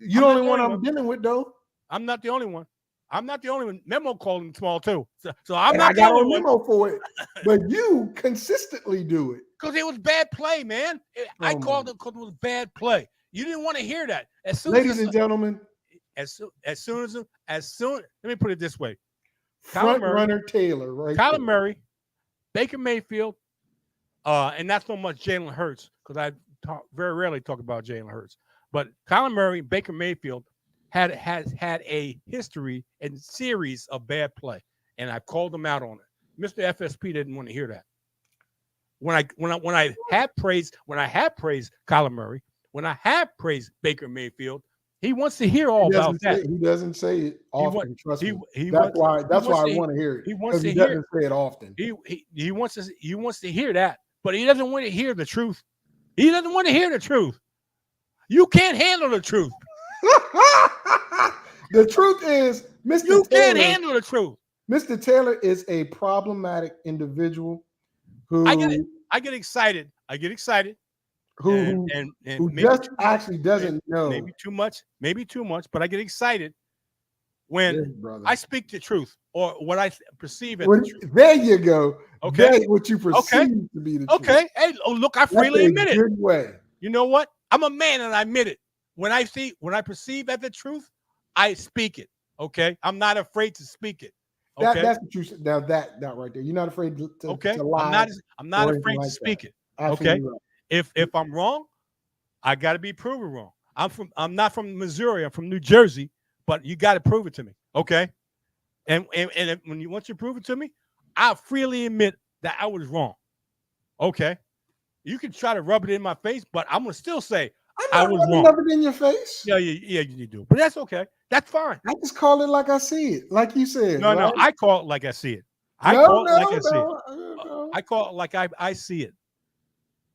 You're the only one I'm dealing with, though. I'm not the only one. I'm not the only one. Memo called him small too. So I'm And not I the got only a one. memo for it, but you consistently do it. Because it was bad play, man. I Oh, called my. it because it was bad play. You didn't want to hear that. As soon Ladies as and gentlemen, as soon, let me put it this way. front Murray, runner Taylor, right? Kyler there. Murray, Baker Mayfield, and not so much Jalen Hurts, because I very rarely talk about Jalen Hurts. But Kyler Murray, Baker Mayfield has had a history and series of bad play, and I called them out on it. Mr. FSP didn't want to hear that. When I have praised Kyler Murray, when I have praised Baker Mayfield, he wants to hear all about that. He doesn't say it often. Trust me. That's why I want to hear it. He wants to He hear. doesn't say it often. He wants to hear that, but he doesn't want to hear the truth. He doesn't want to hear the truth. You can't handle the truth. The truth is, Mr. You Taylor, can't handle the truth. Mr. Taylor is a problematic individual who I get excited. who and maybe just actually doesn't know. Maybe too much, but I get excited when I speak the truth or what I perceive as the truth. There you go. Okay. That's what you perceive to be the truth. Okay. Hey, look, I freely admit it. Good way. You know what? I'm a man and I admit it. When I perceive as the truth, I speak it. Okay. I'm not afraid to speak it. Okay. That's the truth. Now that right there. You're not afraid to lie. I'm not afraid to speak it. Okay. Right. If I'm wrong, I got to be proven wrong. I'm not from Missouri. I'm from New Jersey, but you got to prove it to me. Okay. And once you prove it to me, I freely admit that I was wrong. Okay. You can try to rub it in my face, but I'm gonna still say I was wrong. Rub it in your face. Yeah, you do. But that's okay. That's fine. I just call it like I see it, like you said. No, right? no, I call it like I see it. I call it like I see it. I call it like I see it.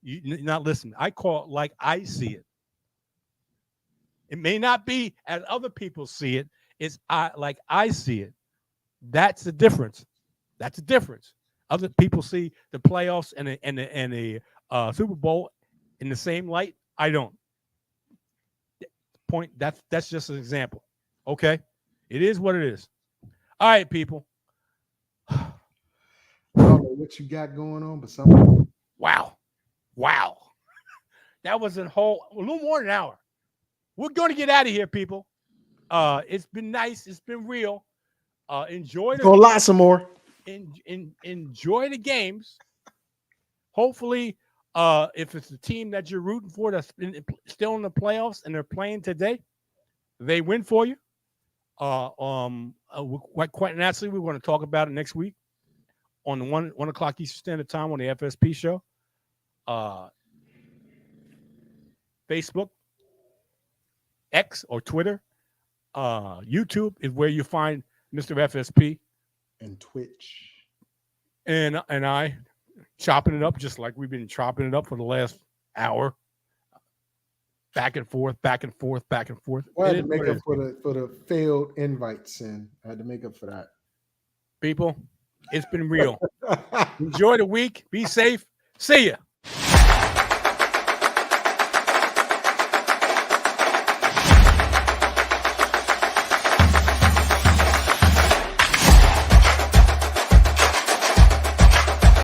You're not listening. I call it like I see it. It may not be as other people see it. It's like I see it. That's the difference. That's the difference. Other people see the playoffs and the Super Bowl in the same light. I don't. Point. That's just an example. Okay, it is what it is. All right, people. I don't know what you got going on, but something. Wow. That was a little more than an hour. We're going to get out of here, people. It's been nice. It's been real. Enjoy a lot some more. Enjoy the games. Hopefully, if it's a team that you're rooting for that's still in the playoffs and they're playing today, they win for you. Quite naturally, we're going to talk about it next week on the 1 o'clock Eastern Standard Time on the FSP show. Facebook, X or Twitter, YouTube is where you find Mr. FSP and Twitch. And I chopping it up just like we've been chopping it up for the last hour. Back and forth. Well, I had to make up for the failed invites, and I had to make up for that. People, it's been real. Enjoy the week. Be safe. See ya.